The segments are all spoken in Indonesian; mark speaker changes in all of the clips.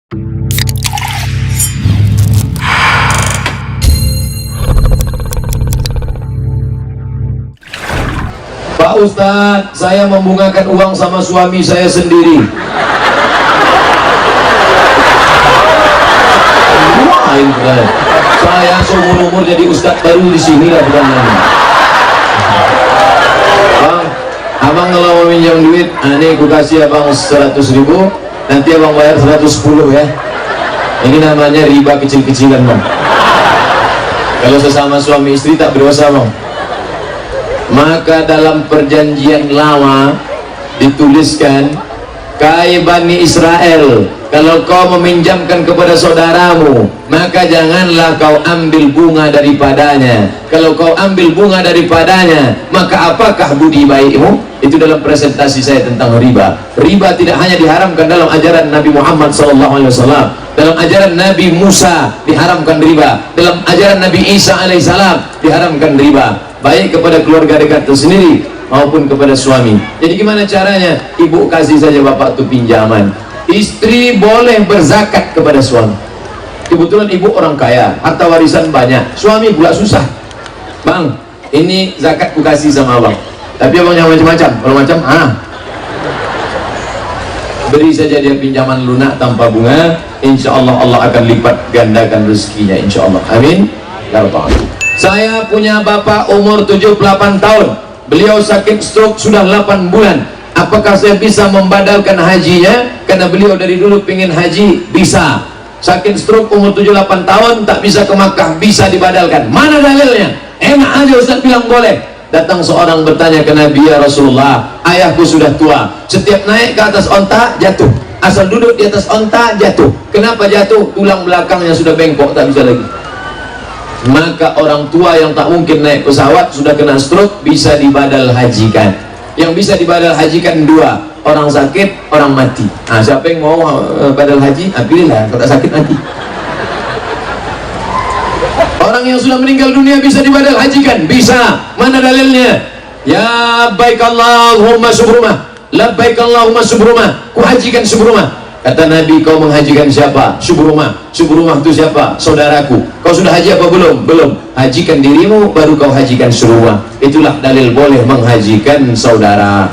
Speaker 1: Pak Ustadz, saya membungakan uang sama suami saya sendiri. Saya seumur-umur jadi ustadz baru di sini lah, bukan lagi. Bang, abang kalau mau minjam duit, ini aku kasih abang 100.000, nanti abang bayar 110 ya. Ini namanya riba kecil-kecilan, bang. Kalau sesama suami istri tak berdosa, bang. Maka dalam perjanjian lama dituliskan, Kai Bani Israel, kalau kau meminjamkan kepada saudaramu, maka janganlah kau ambil bunga daripadanya. Kalau kau ambil bunga daripadanya, maka apakah budi baikmu? Itu dalam presentasi saya tentang riba. Riba tidak hanya diharamkan dalam ajaran Nabi Muhammad SAW, dalam ajaran Nabi Musa diharamkan riba, dalam ajaran Nabi Isa alaihissalam diharamkan riba, baik kepada keluarga dekat itu sendiri maupun kepada suami. Jadi gimana caranya? Ibu kasih saja bapak tuh pinjaman. Istri boleh berzakat kepada suami. Kebetulan ibu orang kaya, harta warisan banyak, suami pula susah. Bang, ini zakat ku kasih sama abang, tapi abang yang macam-macam. Kalau macam, beri saja dia pinjaman lunak tanpa bunga. Insya Allah Allah akan lipat gandakan rezekinya, insya Allah. Amin ya rabbal alamin. Saya punya bapak umur 78 tahun. Beliau sakit stroke sudah 8 bulan. Apakah saya bisa membadalkan hajinya? Karena beliau dari dulu pengen haji. Bisa. Sakit stroke umur 78 tahun tak bisa ke Makkah, bisa dibadalkan. Mana dalilnya? Enak aja Ustaz bilang boleh. Datang seorang bertanya ke Nabi, ya Rasulullah, ayahku sudah tua, setiap naik ke atas onta jatuh, asal duduk di atas onta jatuh. Kenapa jatuh? Tulang belakangnya sudah bengkok, tak bisa lagi. Maka orang tua yang tak mungkin naik pesawat sudah kena stroke bisa dibadal hajikan. Yang bisa dibadal hajikan dua, orang sakit, orang mati. Siapa yang mau badal haji? Pilihlah, kalau tak sakit mati. Orang yang sudah meninggal dunia bisa dibadal hajikan? Bisa. Mana dalilnya? Ya baik Allahumma subrumah, labbaik Allahumma subrumah, ku hajikan subrumah. Kata Nabi, kau menghajikan siapa? Subrumah. Subrumah itu siapa? Saudaraku. Kau sudah haji apa belum? Belum. Hajikan dirimu, baru kau hajikan Subrumah. Itulah dalil boleh menghajikan saudara.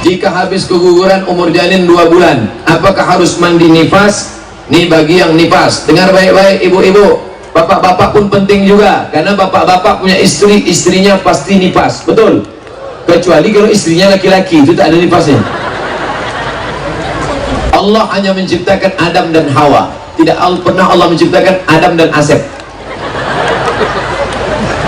Speaker 1: Jika habis keguguran umur janin 2 bulan, apakah harus mandi nifas? Nih bagi yang nifas, dengar baik-baik ibu-ibu, bapak-bapak pun penting juga, karena bapak-bapak punya istri, istrinya pasti nifas, betul? Kecuali kalau istrinya laki-laki, itu tak ada nifasnya. Allah hanya menciptakan Adam dan Hawa, tidak pernah Allah menciptakan Adam dan Asep.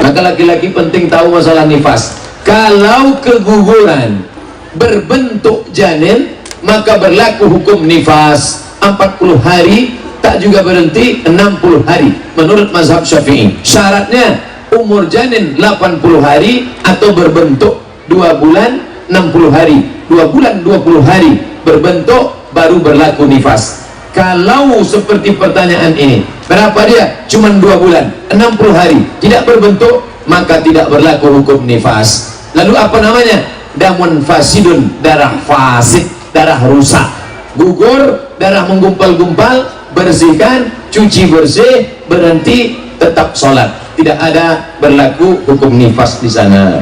Speaker 1: Maka laki-laki penting tahu masalah nifas. Kalau keguguran berbentuk janin, maka berlaku hukum nifas 40 hari, tak juga berhenti 60 hari menurut mazhab Syafi'i. Syaratnya umur janin 80 hari atau berbentuk 2 bulan 60 hari, 2 bulan 20 hari berbentuk baru berlaku nifas. Kalau seperti pertanyaan ini, berapa dia? Cuman 2 bulan 60 hari tidak berbentuk, maka tidak berlaku hukum nifas. Lalu apa namanya? Damun fasidun, darah fasid, darah rusak. Gugur, darah menggumpal-gumpal, bersihkan, cuci bersih, berhenti, tetap sholat. Tidak ada berlaku hukum nifas di sana.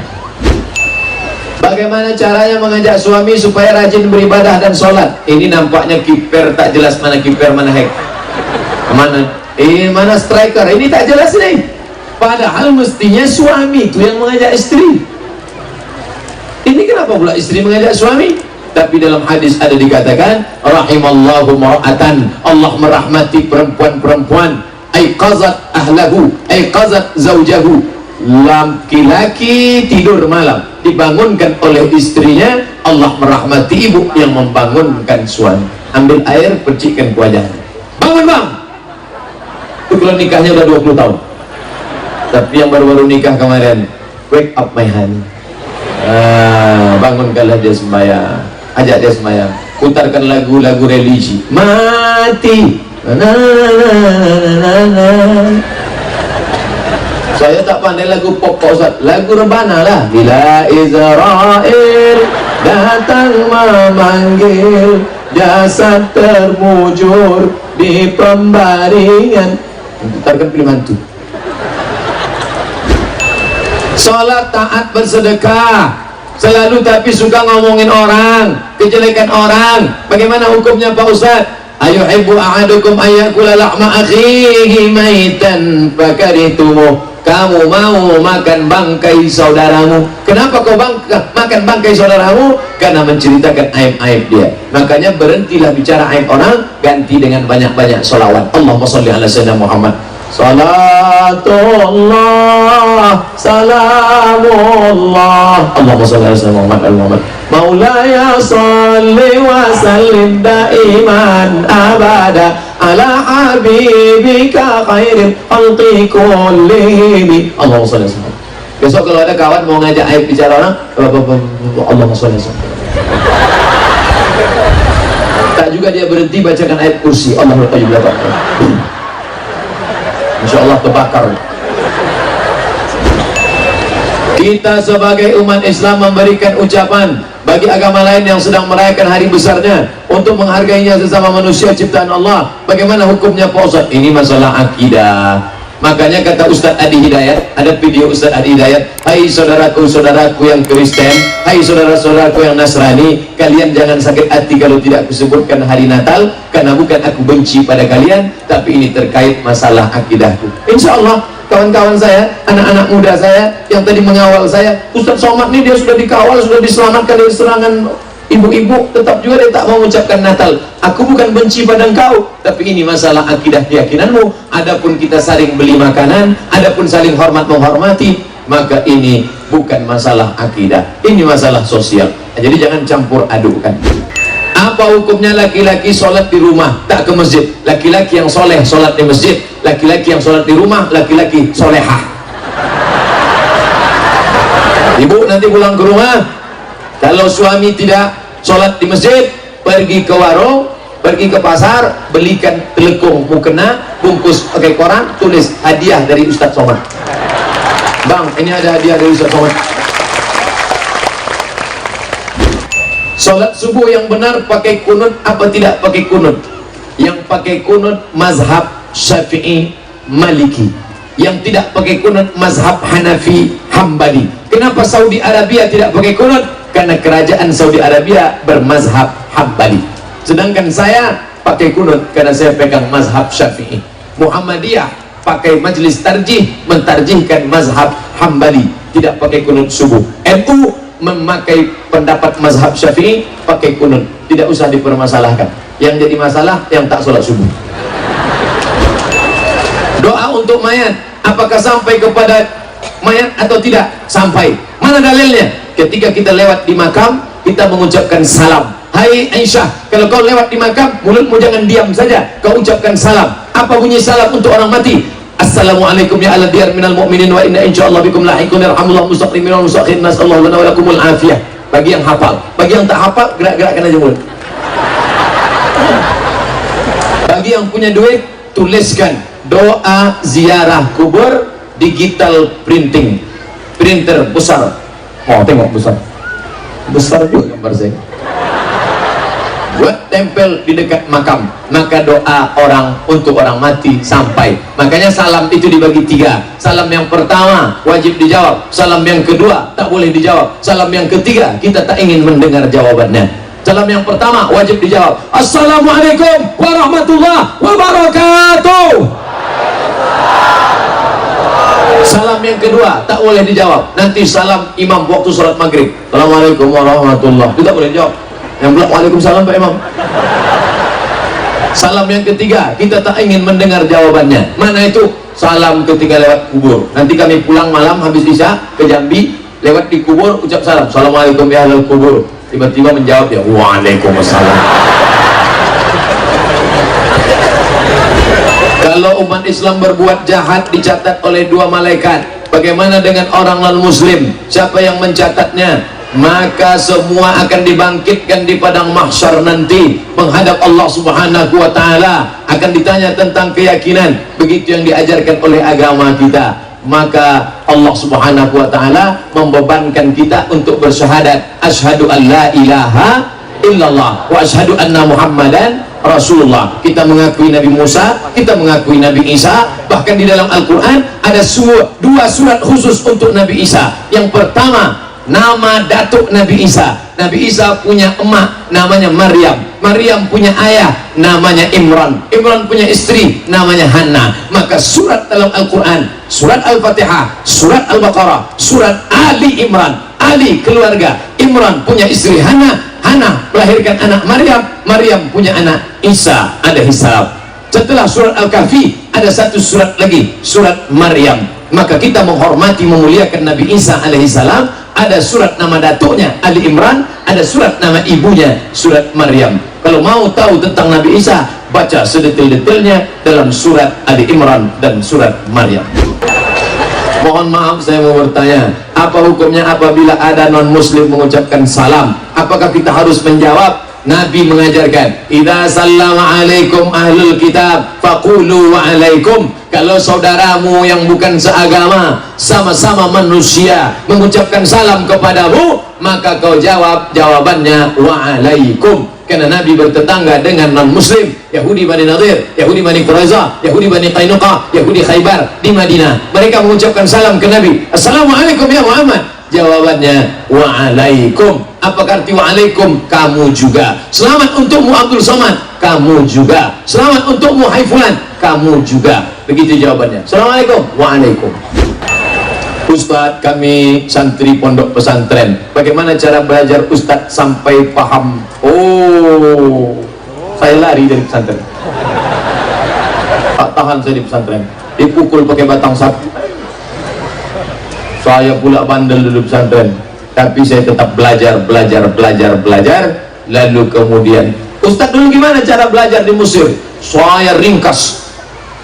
Speaker 1: Bagaimana caranya mengajak suami supaya rajin beribadah dan sholat? Ini nampaknya kiper tak jelas, mana kiper mana hack, mana striker, ini tak jelas nih. Padahal mestinya suami itu yang mengajak istri. Ini kenapa pula istri mengajak suami? Tapi dalam hadis ada dikatakan, rahimallahu mar'atan, Allah merahmati perempuan-perempuan, aiqazat ahlahu, aiqazat zaujahu. Laki-laki tidur malam dibangunkan oleh istrinya, Allah merahmati ibu yang membangunkan suami. Ambil air, percikkan ke wajahnya, bangun bang. Itu kalau nikahnya udah 20 tahun. Tapi yang baru-baru nikah kemarin, wake up my honey, bangunkanlah dia sembahyang, ajak dia sembahyang, putarkan lagu-lagu religi, mati Saya tak pandai lagu pop Pak Ustaz, lagu rebana lah. Bila Israel datang memanggil, jasad termujur di pembaringan. Putarkan film hantu. Sholat, taat, bersedekah, selalu tapi suka ngomongin orang, kejelekan orang. Bagaimana hukumnya Pak Ustaz? Ayuhibbu ahadukum ayyakula lahma akhihi maitan fakarihtumu. Kamu mau makan bangkai saudaramu. Kenapa kau makan bangkai saudaramu? Karena menceritakan aib-aib dia. Makanya berhentilah bicara aib orang, ganti dengan banyak-banyak sholawat. Allahumma sholli ala sayyidina Muhammad. Salatullah, salamullah, Allahumma sholli ala sayyidina Muhammad. Maulaya sholli wa sallim daiman abada ala habibika khairil khalqi kullihim. Allahumma sholli ala sayyidina Muhammad. Besok kalau ada kawan mau ngajak aib bicara orang, Allahumma sholli ala sayyidina Muhammad. Tak juga dia berhenti bacakan ayat kursi. Allahumma qayyim la ta'ala. InsyaAllah terbakar. Kita sebagai umat Islam memberikan ucapan bagi agama lain yang sedang merayakan hari besarnya untuk menghargainya sesama manusia ciptaan Allah. Bagaimana hukumnya Pak Ustaz? Ini masalah akidah. Makanya kata Ustadz Adi Hidayat, ada video Ustadz Adi Hidayat, hai saudaraku-saudaraku yang Kristen, hai saudara-saudaraku yang Nasrani, kalian jangan sakit hati kalau tidak aku sebutkan hari Natal, karena bukan aku benci pada kalian, tapi ini terkait masalah akidahku. Insya Allah kawan-kawan saya, anak-anak muda saya yang tadi mengawal saya, Ustadz Somad ini dia sudah dikawal, sudah diselamatkan dari serangan ibu-ibu, tetap juga dia tak mau mengucapkan Natal. Aku bukan benci pada engkau, tapi ini masalah akidah keyakinanmu. Adapun kita saling beli makanan, adapun saling hormat menghormati, maka ini bukan masalah akidah, ini masalah sosial. Jadi jangan campur adukan. Apa hukumnya laki-laki sholat di rumah tak ke masjid? Laki-laki yang soleh sholat di masjid, laki-laki yang sholat di rumah, laki-laki solehah. Ibu nanti pulang ke rumah, kalau suami tidak sholat di masjid, pergi ke warung, pergi ke pasar, belikan telekung mukena, bungkus pakai koran, tulis hadiah dari Ustadz Somad. Bang, ini ada hadiah dari Ustadz Somad. Sholat subuh yang benar pakai kunut apa tidak pakai kunut? Yang pakai kunut mazhab Syafi'i Maliki, yang tidak pakai kunut mazhab Hanafi Hambali. Kenapa Saudi Arabia tidak pakai kunut? Karena kerajaan Saudi Arabia bermazhab Hambali, sedangkan saya pakai kunut karena saya pegang mazhab Syafi'i. Muhammadiyah pakai majlis tarjih, mentarjihkan mazhab Hambali, tidak pakai kunut subuh. NU memakai pendapat mazhab Syafi'i, pakai kunut, tidak usah dipermasalahkan. Yang jadi masalah yang tak sholat subuh. Doa untuk mayat, apakah sampai kepada mayat atau tidak? Sampai. Mana dalilnya? Ketika kita lewat di makam, kita mengucapkan salam. Hai Aisyah, kalau kau lewat di makam, mulutmu jangan diam saja, kau ucapkan salam. Apa bunyi salam untuk orang mati? Assalamualaikum ya ala diyar minal mu'minin wa inna insyaallah bikum lahikun yarhamullah mustaqim minal mustaqim nasallahu lana wa lakumul afiyah. Bagi yang hafal, bagi yang tak hafal, gerak-gerakkan aja mulut. Bagi yang punya duit, tuliskan doa ziarah kubur, digital printing, printer besar. Oh, tengok besar juga gambar saya. Buat tempel di dekat makam, maka doa orang untuk orang mati sampai. Makanya salam itu dibagi 3. Salam yang pertama wajib dijawab, salam yang kedua tak boleh dijawab, salam yang ketiga kita tak ingin mendengar jawabannya. Salam yang pertama wajib dijawab, Assalamualaikum warahmatullahi wabarakatuh. Salam yang kedua tak boleh dijawab, nanti salam imam waktu sholat maghrib, Assalamualaikum warahmatullahi, itu tak boleh dijawab. Yang bilang waalaikumsalam Pak Imam. Salam yang ketiga kita tak ingin mendengar jawabannya. Mana itu? Salam ketika lewat kubur. Nanti kami pulang malam habis isya ke Jambi, lewat di kubur ucap salam, Assalamualaikum ya ahlul kubur. Tiba-tiba menjawab ya waalaikumsalam. Kalau umat Islam berbuat jahat dicatat oleh 2 malaikat, bagaimana dengan orang non-muslim? Siapa yang mencatatnya? Maka semua akan dibangkitkan di padang mahsyar nanti menghadap Allah Subhanahu wa ta'ala, akan ditanya tentang keyakinan. Begitu yang diajarkan oleh agama kita. maka Allah subhanahu wa ta'ala membebankan kita untuk bersyahadat asyhadu an la ilaha illallah wa asyhadu anna muhammadan rasulullah. Kita mengakui Nabi Musa, kita mengakui Nabi Isa. Bahkan di dalam Al-Quran ada dua surat khusus untuk Nabi Isa. Yang pertama, nama datuk Nabi Isa. Nabi Isa punya emak namanya Maryam, Maryam punya ayah namanya Imran, Imran punya istri namanya Hannah. Maka surat dalam Al-Quran, surat Al-Fatihah, surat Al-Baqarah, surat Ali Imran, Ali keluarga, Imran punya istri Hannah, Hannah melahirkan anak Maryam, Maryam punya anak Isa alaihissalam. Setelah surat Al-Kahfi ada satu surat lagi, surat Maryam. Maka kita menghormati, memuliakan Nabi Isa alaihissalam. Ada surat nama datuknya Ali Imran, ada surat nama ibunya surat Maryam. Kalau mau tahu tentang Nabi Isa, baca sedetail-detailnya dalam surat Ali Imran dan surat Maryam. Mohon maaf, saya mau bertanya, apa hukumnya apabila ada non muslim mengucapkan salam? Apakah kita harus menjawab? Nabi mengajarkan, idza sallama alaikum ahlul kitab faqulu wa alaikum. Kalau saudaramu yang bukan seagama, sama-sama manusia, mengucapkan salam kepadamu, maka kau jawab jawabannya wa alaikum. Karena Nabi bertetangga dengan non muslim, Yahudi Bani Nadir, Yahudi Bani Quraiza, Yahudi Bani Qainuqa, Yahudi Khaybar di Madinah. Mereka mengucapkan salam ke Nabi, assalamualaikum ya Muhammad. Jawabannya waalaikum. Apa arti waalaikum? Kamu juga. Selamat untukmu Abdul Somad, kamu juga. Selamat untukmu Haifulan, kamu juga. Begitu jawabannya. Assalamualaikum, waalaikum. Ustadz, kami santri pondok pesantren, bagaimana cara belajar Ustadz sampai paham? Oh, saya lari dari pesantren, tak tahan saya di pesantren, dipukul pakai batang sapu. Saya pula bandel dulu pesantren, tapi saya tetap belajar. Lalu kemudian, Ustadz dulu gimana cara belajar di Mesir? Saya ringkas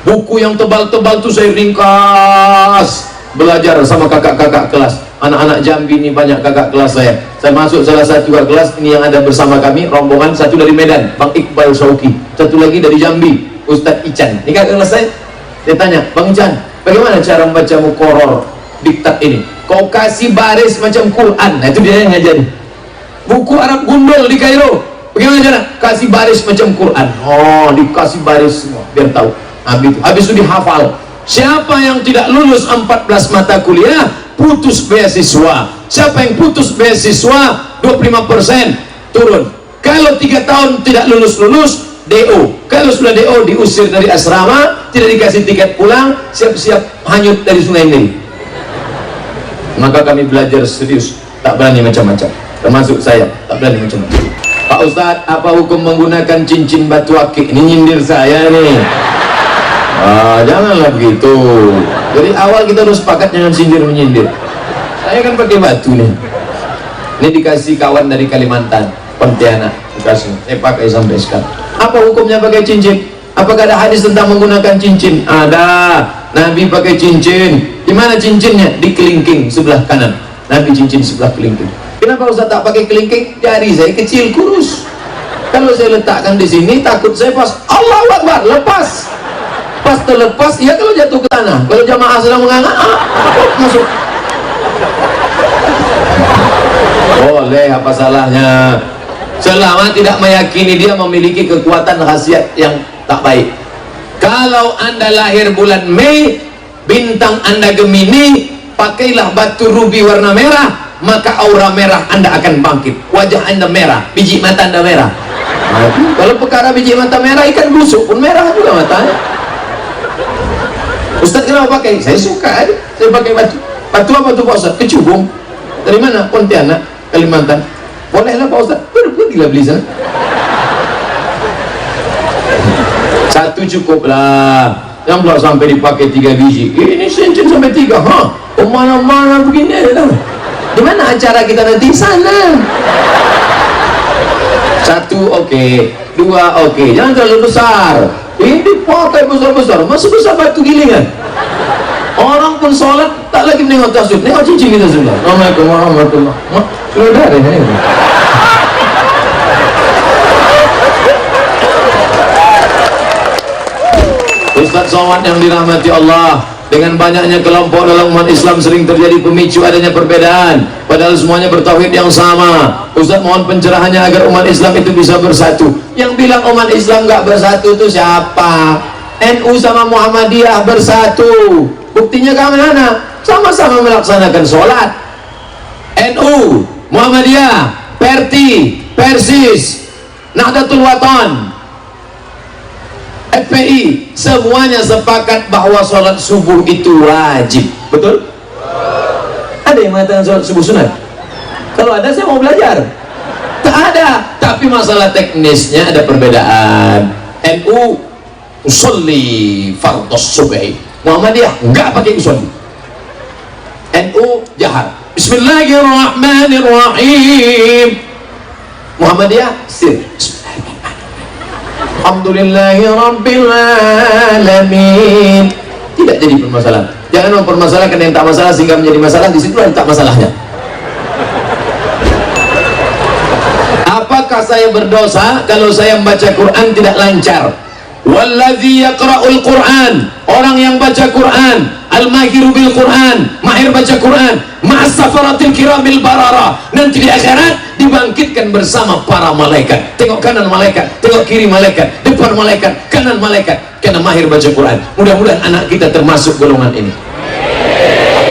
Speaker 1: buku yang tebal-tebal tuh, saya ringkas. Belajar sama kakak-kakak kelas, anak-anak Jambi ini banyak kakak kelas saya. Saya masuk salah satu kelas ini yang ada bersama kami rombongan, satu dari Medan, Bang Iqbal Sauki, satu lagi dari Jambi, Ustadz Ican. Ini kakak kelas saya. Saya tanya, Bang Ican, bagaimana cara membaca mukoror diktat ini? Kau kasih baris macam Quran. Nah, itu dia yang ngajarin. Buku Arab gundul di Kairo, bagaimana cara? Kasih baris macam Quran. Oh, dikasih baris semua biar tahu. Habis itu dihafal. Siapa yang tidak lulus 14 mata kuliah, putus beasiswa. Siapa yang putus beasiswa, 25% turun. Kalau 3 tahun tidak lulus DO. Kalau sudah DO, diusir dari asrama, tidak dikasih tiket pulang, siap-siap hanyut dari Sungai Nil. Maka kami belajar serius, tak berani macam-macam. Termasuk saya, tak berani macam-macam. Pak Ustadz, apa hukum menggunakan cincin batu akik? Ini nyindir saya nih. Janganlah begitu. Dari awal kita harus sepakat jangan sindir-menyindir. Saya kan pakai batu nih. Ini dikasih kawan dari Kalimantan, Pontianak, dikasih. Saya pakai sampai sekarang. Apa hukumnya pakai cincin? Apakah ada hadis tentang menggunakan cincin? Ada. Nabi pakai cincin. Di mana cincinnya? Di kelingking sebelah kanan. Nabi cincin sebelah kelingking. Kenapa Ustaz tak pakai kelingking? Jari saya kecil, kurus. Kalau saya letakkan di sini, takut saya pas Allahu Akbar, lepas. Pas terlepas, ya kalau jatuh ke tanah. Kalau jamaah sedang menganga, masuk. Boleh, apa salahnya? Selama tidak meyakini dia memiliki kekuatan khasiat yang tak baik. Kalau Anda lahir bulan Mei, bintang Anda Gemini, pakailah batu rubi warna merah, maka aura merah Anda akan bangkit. Wajah Anda merah, biji mata Anda merah. Kalau perkara biji mata merah, ikan busuk pun merah juga matanya. Ustaz kenapa pakai? Saya suka aja. Saya pakai batu. Batu apa tuh Pak Ustaz? Kecubung. Dari mana? Pontianak, Kalimantan. Bolehlah Pak Ustaz. Pergilah beli sana. Satu cukuplah. Yang belum sampai dipakai 3 biji. Ini cincin sampai 3. Kemana-mana begini aja. Di mana acara kita nanti? Sana. 1 oke. 2 oke. Jangan terlalu besar. Ini pakai besar-besar, masih besar batu gilingan. Orang pun sholat tak lagi menengok tasbih, nengok cincin kita sudah. Assalamualaikum warahmatullahi wabarakatuh. Sudah dari ini. Ustaz Somad yang dirahmati Allah, Dengan banyaknya kelompok dalam umat Islam sering terjadi pemicu adanya perbedaan, padahal semuanya bertauhid yang sama. Ustaz mohon pencerahannya agar umat Islam itu bisa bersatu. Yang bilang umat Islam nggak bersatu itu siapa? NU sama Muhammadiyah bersatu. Buktinya kemana? Sama-sama melaksanakan sholat. NU, Muhammadiyah, Perti, Persis, Nahdlatul Wathon, FPI, semuanya sepakat bahwa sholat subuh itu wajib. Betul? Ada yang mengatakan sholat subuh sunat? Kalau ada saya mau belajar. Tak ada. Tapi masalah teknisnya ada perbedaan. NU usolli fardhus subhi, Muhammadiyah enggak pakai usolli. NU jahar Bismillahirrahmanirrahim, Muhammadiyah sir Alhamdulillahi Rabbil Alamin. Tidak jadi permasalahan. Jangan mempermasalahkan yang tak masalah sehingga menjadi masalah. Di situ tak masalahnya. Apakah saya berdosa kalau saya membaca Quran tidak lancar? Walladzi yaqra'ul Quran, orang yang baca Quran, al-mahiru bil Quran, mahir baca Quran, ma'as safaratil kiramil barara, nanti di akhirat dibangkitkan bersama para malaikat. Tengok kanan malaikat, tengok kiri malaikat, depan malaikat, kanan malaikat, karena mahir baca Quran. Mudah-mudahan anak kita termasuk golongan ini.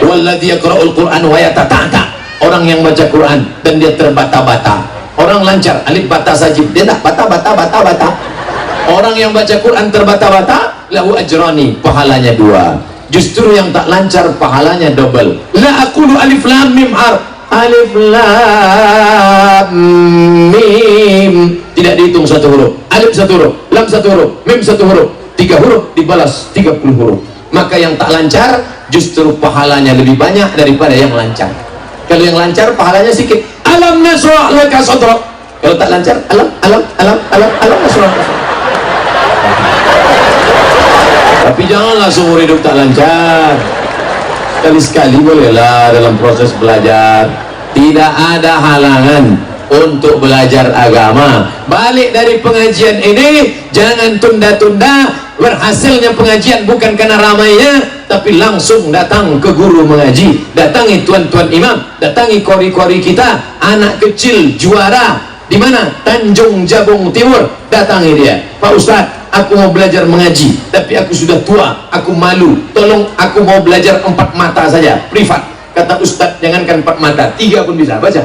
Speaker 1: Walladzi yaqra'ul Quran wa yatata'ta, orang yang baca Quran dan dia terbata-bata. Orang lancar, alif bata sajib, dia tak bata-bata. Orang yang baca Quran terbata-bata, lahu ajrani, pahalanya 2. Justru yang tak lancar pahalanya double. La aqulu alif lam mim harf, alif lam mim tidak dihitung 1 huruf, alif 1 huruf, lam 1 huruf, mim 1 huruf, 3 huruf dibalas 30 huruf. Maka yang tak lancar justru pahalanya lebih banyak daripada yang lancar. Kalau yang lancar pahalanya sedikit. Alam nasrah laka sadrak. Kalau tak lancar alam nasrah. Tapi janganlah seumur hidup tak lancar. Sekali-sekali bolehlah dalam proses belajar. Tidak ada halangan untuk belajar agama. Balik dari pengajian ini, jangan tunda-tunda. Berhasilnya pengajian bukan karena ramainya, tapi langsung datang ke guru mengaji. Datangi tuan-tuan imam, datangi kori-kori kita. Anak kecil juara di mana? Tanjung Jabung Timur. Datangi dia. Pak Ustadz, aku mau belajar mengaji, tapi aku sudah tua, aku malu, tolong aku mau belajar 4 mata saja, privat. Kata Ustadz, jangankan 4 mata, 3 pun bisa. Baca.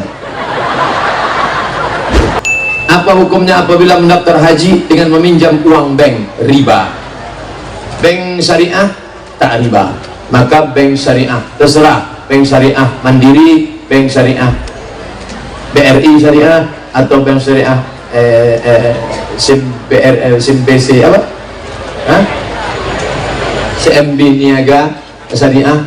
Speaker 1: Apa hukumnya apabila mendaftar haji dengan meminjam uang bank? Riba. Bank syariah tak riba, maka bank syariah terserah. Bank syariah Mandiri, bank syariah BRI syariah, atau bank syariah SIM BC apa? CMB Niaga Syariah.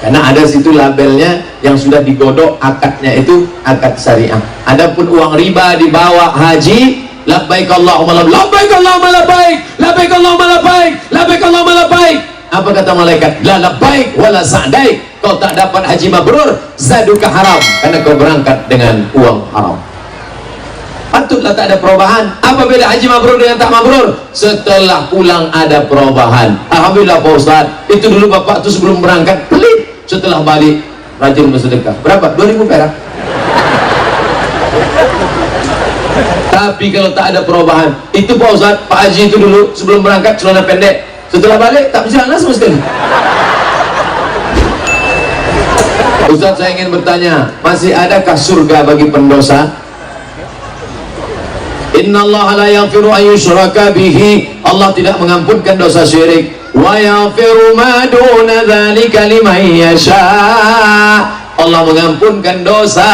Speaker 1: Karena ada situ labelnya yang sudah digodok, akadnya itu akad syariah. Adapun uang riba dibawa haji, labbaik Allahumma labbaik Allahumma labbaik, labbaik Allahumma labbaik, labbaik Allahumma labbaik. Apa kata malaikat? La labbaik wala sa'daik. Kau tak dapat haji mabrur, zaduka haram, karena kau berangkat dengan uang haram. Patutlah tak ada perubahan. Apa beda haji mabrur dengan tak mabrur? Setelah pulang ada perubahan. Alhamdulillah Pak Ustaz. Itu dulu bapak tuh sebelum berangkat pelit, setelah balik rajin bersedekah. Berapa? 2000 perak. Tapi kalau tak ada perubahan, itu Pak Ustaz, Pak Haji itu dulu sebelum berangkat celana pendek, setelah balik tak berjalan sama sekali. Ustaz, saya ingin bertanya, masih adakah surga bagi pendosa? Innallaha la yaghfiru an yushraka bihi, Allah tidak mengampunkan dosa syirik. Wa yaghfiru ma duna dzalika liman yasha, Allah mengampunkan dosa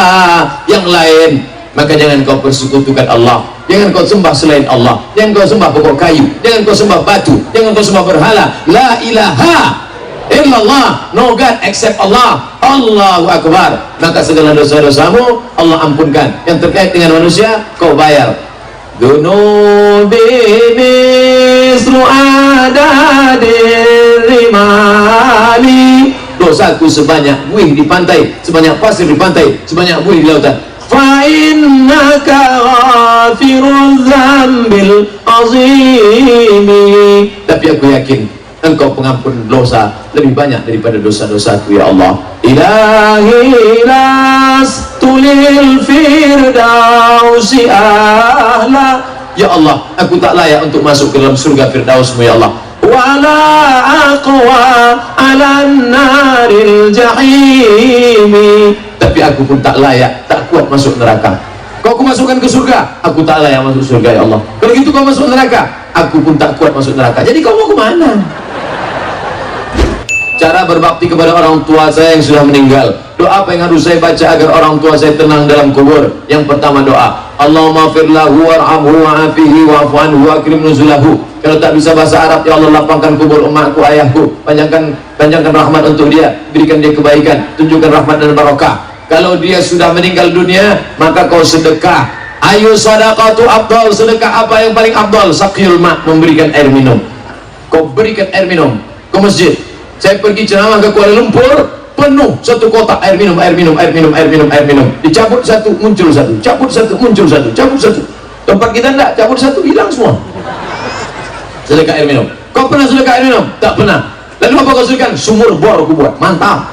Speaker 1: yang lain. Maka jangan kau persekutukan Allah, jangan kau sembah selain Allah, jangan kau sembah pokok kayu, jangan kau sembah batu, jangan kau sembah berhala. La ilaha illallah, no God except Allah. Allahu Akbar. Maka segala dosa-dosamu Allah ampunkan. Yang terkait dengan manusia kau bayar. Dunubi misru adadir rimali, dosaku sebanyak buih di pantai, sebanyak pasir di pantai, sebanyak buih di lautan. Fa innaka ghafirul dzambil azimi, tapi aku yakin Engkau pengampun dosa lebih banyak daripada dosa-dosaku ya Allah. Ilahi lastulil firdausi ahla. Ya Allah, aku tak layak untuk masuk ke dalam surga Firdausmu ya Allah. Wala aqwa ala naril jahimi. Tapi aku pun tak layak, tak kuat masuk neraka. Kau aku masukkan ke surga, aku tak layak masuk surga ya Allah. Kalau gitu kau masuk neraka, aku pun tak kuat masuk neraka. Jadi kau mau kemana? Cara berbakti kepada orang tua saya yang sudah meninggal. Doa apa yang harus saya baca agar orang tua saya tenang dalam kubur? Yang pertama doa, Allahumma fir lahu warhamhu wa'afihi wa'fu anhu wa akrim nuzulahu. Kalau tak bisa bahasa Arab, ya Allah lapangkan kubur emakku, ayahku, panjangkan rahmat untuk dia, berikan dia kebaikan, tunjukkan rahmat dan barakah. Kalau dia sudah meninggal dunia, maka kau sedekah. Ayu sadaqatu afdal, sedekah apa yang paling afdal? Saqiyul ma', memberikan air minum. Kau berikan air minum ke masjid. Saya pergi ceramah ke Kuala Lumpur, penuh satu kotak air minum, air minum, air minum, air minum, air minum. Dicabut satu, muncul satu, cabut satu, muncul satu, cabut satu. Tempat kita enggak, cabut satu, hilang semua. Sedekah air minum. Kau pernah sedekah air minum? Tak pernah. Lalu apa kau sedekahkan? Sumur bor aku buat. Mantap.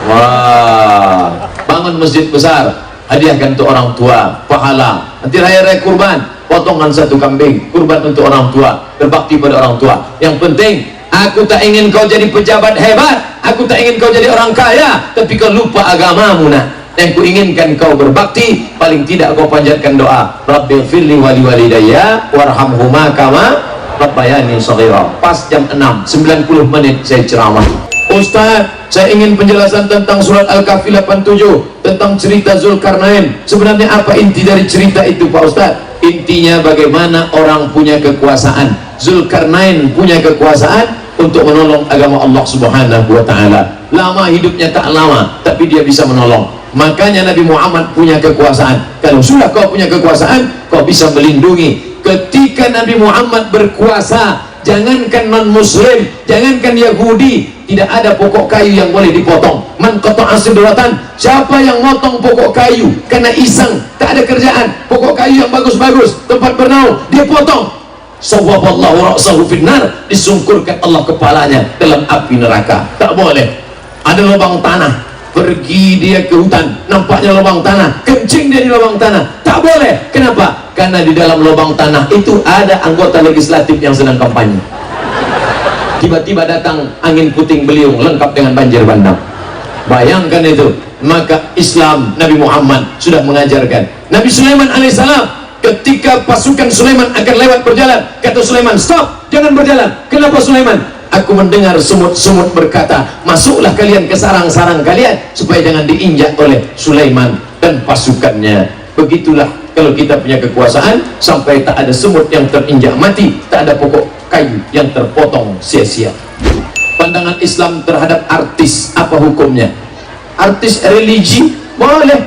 Speaker 1: Wah, bangun masjid besar, hadiahkan untuk orang tua, pahala. Nanti raya kurban, potongkan satu kambing, kurban untuk orang tua, berbakti pada orang tua. Yang penting, aku tak ingin kau jadi pejabat hebat, aku tak ingin kau jadi orang kaya, tapi kau lupa agamamu nak. Yang ku inginkan kau berbakti, paling tidak kau panjatkan doa, Rabbighfirli wali walidayya warhamhuma kama rabbayani shaghira. Pas jam 6, 90 menit saya ceramah. Ustaz, saya ingin penjelasan tentang surat Al-Kahfi 87, tentang cerita Zulkarnain. Sebenarnya apa inti dari cerita itu Pak Ustaz? Intinya bagaimana orang punya kekuasaan. Zulkarnain punya kekuasaan untuk menolong agama Allah Subhanahu wa ta'ala. Lama hidupnya tak lama, tapi dia bisa menolong. Makanya Nabi Muhammad punya kekuasaan. Kalau sudah kau punya kekuasaan, kau bisa melindungi. Ketika Nabi Muhammad berkuasa, jangankan non-muslim, jangankan Yahudi, tidak ada pokok kayu yang boleh dipotong. Man qata'a sidratan, siapa yang motong pokok kayu karena iseng, tak ada kerjaan, pokok kayu yang bagus-bagus, tempat bernaung, dia potong, sawwaballahu ra'sahu finnar, disungkurkan Allah kepalanya dalam api neraka. Tak boleh. Ada lubang tanah, pergi dia ke hutan, nampaknya lubang tanah, kencing dia di lubang tanah, tak boleh. Kenapa? Karena di dalam lubang tanah itu ada anggota legislatif yang sedang kampanye. Tiba-tiba datang angin puting beliung lengkap dengan banjir bandang. Bayangkan itu. Maka Islam Nabi Muhammad sudah mengajarkan. Nabi Sulaiman alaihissalam, ketika pasukan Sulaiman akan lewat berjalan, kata Sulaiman, stop, jangan berjalan. Kenapa Sulaiman? Aku mendengar semut-semut berkata, masuklah kalian ke sarang-sarang kalian supaya jangan diinjak oleh Sulaiman dan pasukannya. Begitulah kalau kita punya kekuasaan, sampai tak ada semut yang terinjak mati, tak ada pokok kayu yang terpotong sia-sia. Pandangan Islam terhadap artis, apa hukumnya? Artis religi boleh.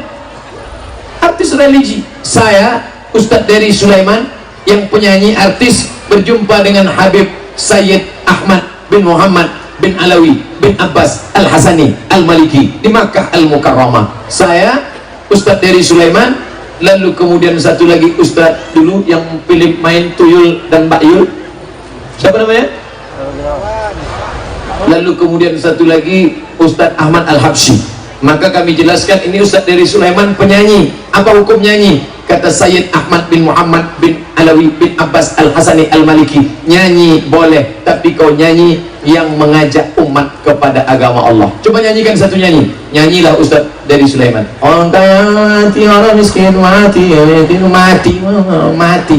Speaker 1: Artis religi. Saya Ustadz dari Sulaiman, yang penyanyi artis, berjumpa dengan Habib Sayyid Ahmad bin Muhammad bin Alawi bin Abbas Al-Hasani Al-Maliki di Makkah Al-Mukarramah. Saya Ustadz dari Sulaiman. Lalu kemudian satu lagi Ustadz dulu yang Philip main Tuyul dan Mbak Yul, siapa namanya? Lalu kemudian satu lagi Ustadz Ahmad Al-Habsyi. Maka kami jelaskan, ini Ustadz dari Sulaiman penyanyi. Apa hukum nyanyi? Kata Sayyid Ahmad bin Muhammad bin Alawi bin Abbas Al-Hasani Al-Maliki, nyanyi boleh, tapi kau nyanyi yang mengajak umat kepada agama Allah. Coba nyanyikan satu nyanyi. Nyanyilah Ustadz dari Sulaiman. Orang kaya mati, orang miskin mati, yatim mati, mati.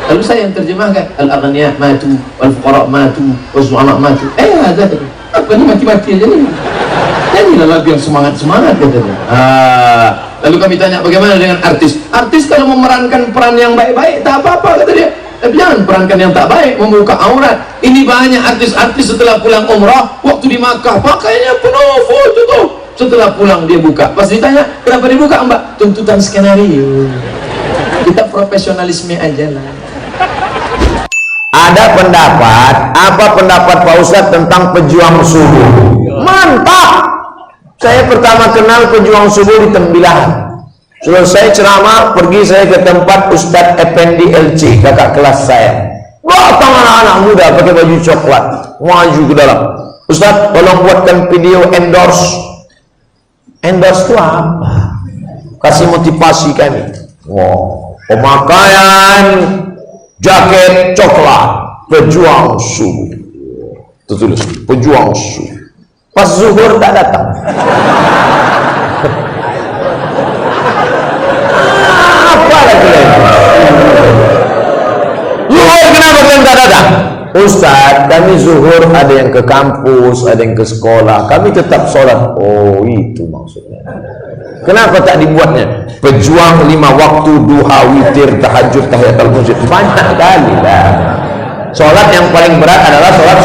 Speaker 1: Lalu saya yang terjemahkan, al-aghniya matu, al-fuqara matu, was-su'ama matu. Ada apa ini mati-mati aja nih. Nyanyilah lagu yang semangat-semangat katanya. Lalu kami tanya, bagaimana dengan artis? Artis kalau memerankan peran yang baik-baik, tak apa-apa kata dia. Tapi jangan perankan yang tak baik, membuka aurat. Ini banyak artis-artis setelah pulang umrah, waktu di Makkah pakainya penuh foto tuh. Setelah pulang dia buka. Pas ditanya, kenapa dibuka Mbak? Tuntutan skenario. Kita profesionalisme aja lah.
Speaker 2: Ada pendapat, apa pendapat Pak Ustadz tentang pejuang subuh? Mantap! Saya pertama kenal pejuang subuh di Tembilahan. Selesai ceramah, pergi saya ke tempat Ustadz Effendi LC, kakak kelas saya. Datang anak-anak muda pakai baju coklat, maju ke dalam. Ustaz, tolong buatkan video endorse. Endorse itu apa? Kasih motivasi kami. Wow, pemakaian jaket coklat pejuang subuh. Tertulis pejuang subuh. Pas zuhur tak datang. Apa lagi? Zuhur kenapa kalian tak datang? Ustaz, kami zuhur ada yang ke kampus, ada yang ke sekolah, kami tetap sholat. Oh, itu maksudnya. Kenapa tak dibuatnya? Pejuang 5 waktu, duha, witir, tahajud, tahiyatul masjid. Banyak kali lah. Sholat yang paling berat adalah sholat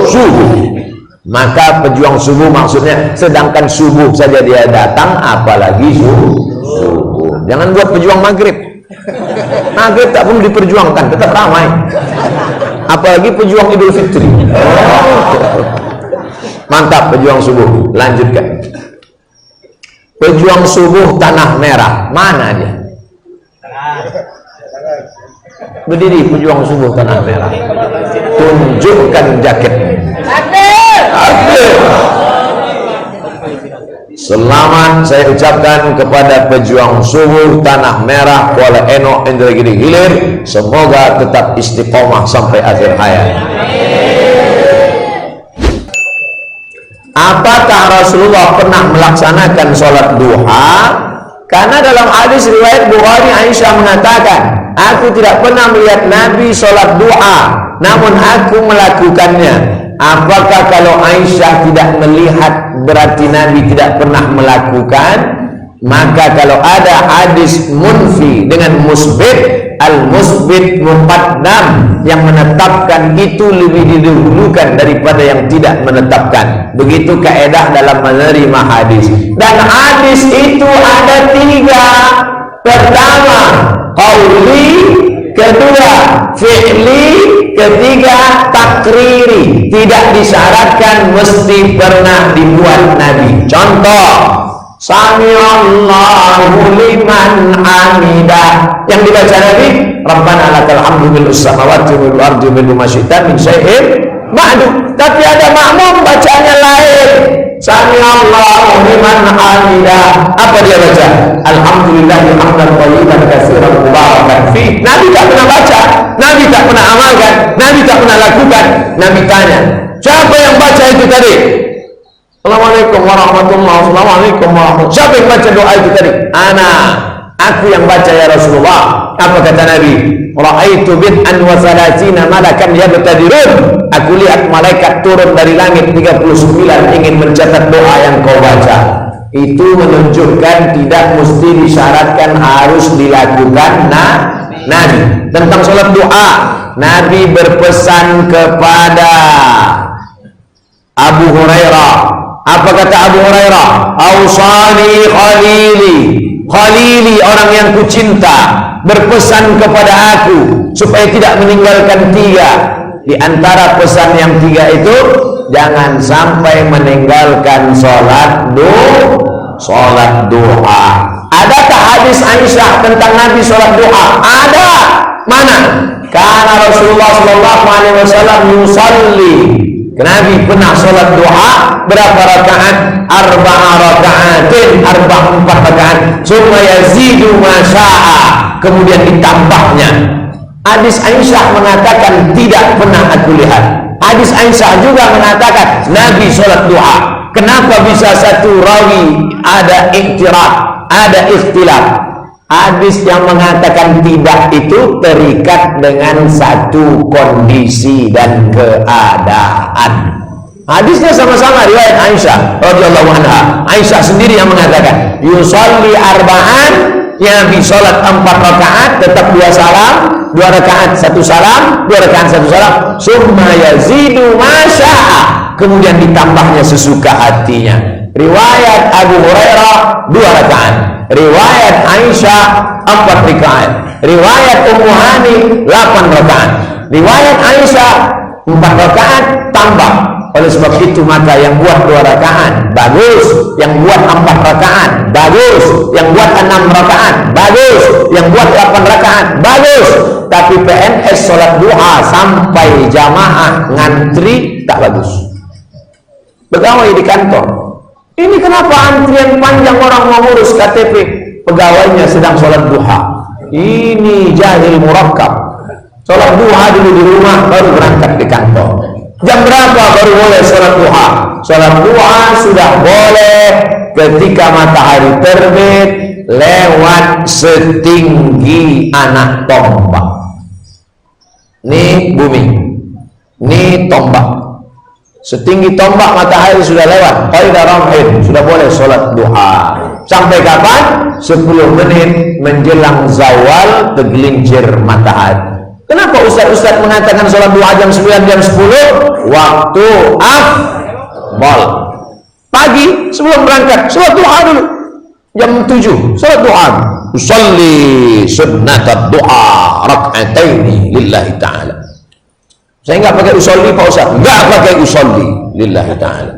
Speaker 2: subuh. Maka pejuang subuh maksudnya, sedangkan subuh saja dia datang, apalagi subuh. Jangan buat pejuang maghrib. Maghrib tak perlu diperjuangkan, tetap ramai. Apalagi pejuang Idul Fitri. Mantap pejuang subuh. Lanjutkan. Pejuang subuh tanah merah, mana dia? Berdiri pejuang subuh tanah merah. Tunjukkan jaketnya. Selamat saya ucapkan kepada pejuang subuh tanah merah Kuala Eno Indragiri Hilir, semoga tetap istiqomah sampai akhir hayat. Apakah Rasulullah pernah melaksanakan sholat duha? Karena dalam hadis riwayat Bukhari, Aisyah mengatakan, aku tidak pernah melihat Nabi sholat duha, namun aku melakukannya. Apakah kalau Aisyah tidak melihat berarti Nabi tidak pernah melakukan? Maka kalau ada hadis munfi dengan musbit, al-musbit muqaddam, yang menetapkan itu lebih didahulukan daripada yang tidak menetapkan. Begitu kaedah dalam menerima hadis. Dan hadis itu ada 3. Pertama, qauli, kedua, fi'li, ketiga, takriri. Tidak disyaratkan mesti pernah dibuat Nabi. Contoh, Sami'allahu liman hamidah, yang dibaca Nabi, Rabbana lakal hamdu bil samawati wal ardi bil masyitan min syai'in ba'du. Tapi ada makmum bacanya lain. Sami'allahu liman hamidah. Apa dia baca? Alhamdulillahi hamdan thayyiban katsiran mubarakan fi. Nabi tak pernah baca, Nabi tak pernah amalkan, Nabi tak pernah lakukan. Nabi tanya, siapa yang baca itu tadi? Assalamualaikum warahmatullahi wabarakatuh. Siapa yang baca doa itu tadi? Aku yang baca ya Rasulullah. Apa kata Nabi? Ra'aitu bid'an wa salatina malakan yabtadirun. Aku lihat malaikat turun dari langit 39 ingin mencatat doa yang kau baca. Itu menunjukkan tidak mesti disyaratkan harus dilakukan Nabi. Tentang sholat doa, Nabi berpesan kepada Abu Hurairah. Apa kata Abu Hurairah? Ausani khalili. Khalili, orang yang kucinta, berpesan kepada aku supaya tidak meninggalkan 3. Di antara pesan yang 3 itu, jangan sampai meninggalkan sholat duha. Adakah hadis Aisyah tentang Nabi sholat duha? Ada. Mana? Karena Rasulullah SAW yusalli. Nabi pernah sholat duha berapa rakaat? 4 rakaatin, 4 rakaat. Summa yazidu masya'a, kemudian ditambahnya. Hadis Aisyah mengatakan tidak pernah aku lihat. Hadis Aisyah juga mengatakan Nabi sholat duha. Kenapa bisa satu rawi ada iktiraf, ada ikhtilaf? Hadis yang mengatakan tidak itu terikat dengan satu kondisi dan keadaan. Hadisnya sama-sama riwayat Aisyah radhiyallahu anha. Aisyah sendiri yang mengatakan, yusalli arba'an, Nabi sholat 4 rakaat, tetap 2 salam, 2 rakaat 1 salam, 2 rakaat 1 salam, summa yazidu masya'a, kemudian ditambahnya sesuka hatinya. Riwayat Abu Hurairah 2 rakaat, riwayat Aisyah 4 rakaat, riwayat Ummu Hani 8 rakaat, riwayat Aisyah 4 rakaat tambah Oleh sebab itu maka yang buat 2 rakaat bagus, yang buat 4 rakaat bagus, yang buat 6 rakaat bagus, yang buat 8 rakaat bagus. Tapi PNS sholat duha sampai jamaah ngantri tak bagus. Pegawai di kantor, ini kenapa antrian panjang orang mau ngurus KTP, pegawainya sedang sholat duha. Ini jahil murakkab. Sholat duha dulu di rumah, baru berangkat di kantor. Jam berapa baru boleh sholat duha? Sholat duha sudah boleh ketika matahari terbit lewat setinggi anak tombak. Ini bumi, ini tombak. Setinggi tombak matahari sudah lewat, qaidah ramhin, sudah boleh sholat duha. Sampai kapan? 10 menit menjelang zawal tergelincir matahari. Kenapa ustaz-ustaz mengatakan sholat duha jam 9, jam 10? Waktu afdal. Pagi sebelum berangkat sholat duha dulu. Jam 7 sholat duha. Usalli sunnat duha rak'ataini lillahi ta'ala. Saya nggak pakai usolli Pak Ustaz, nggak pakai usolli lillahi ta'ala.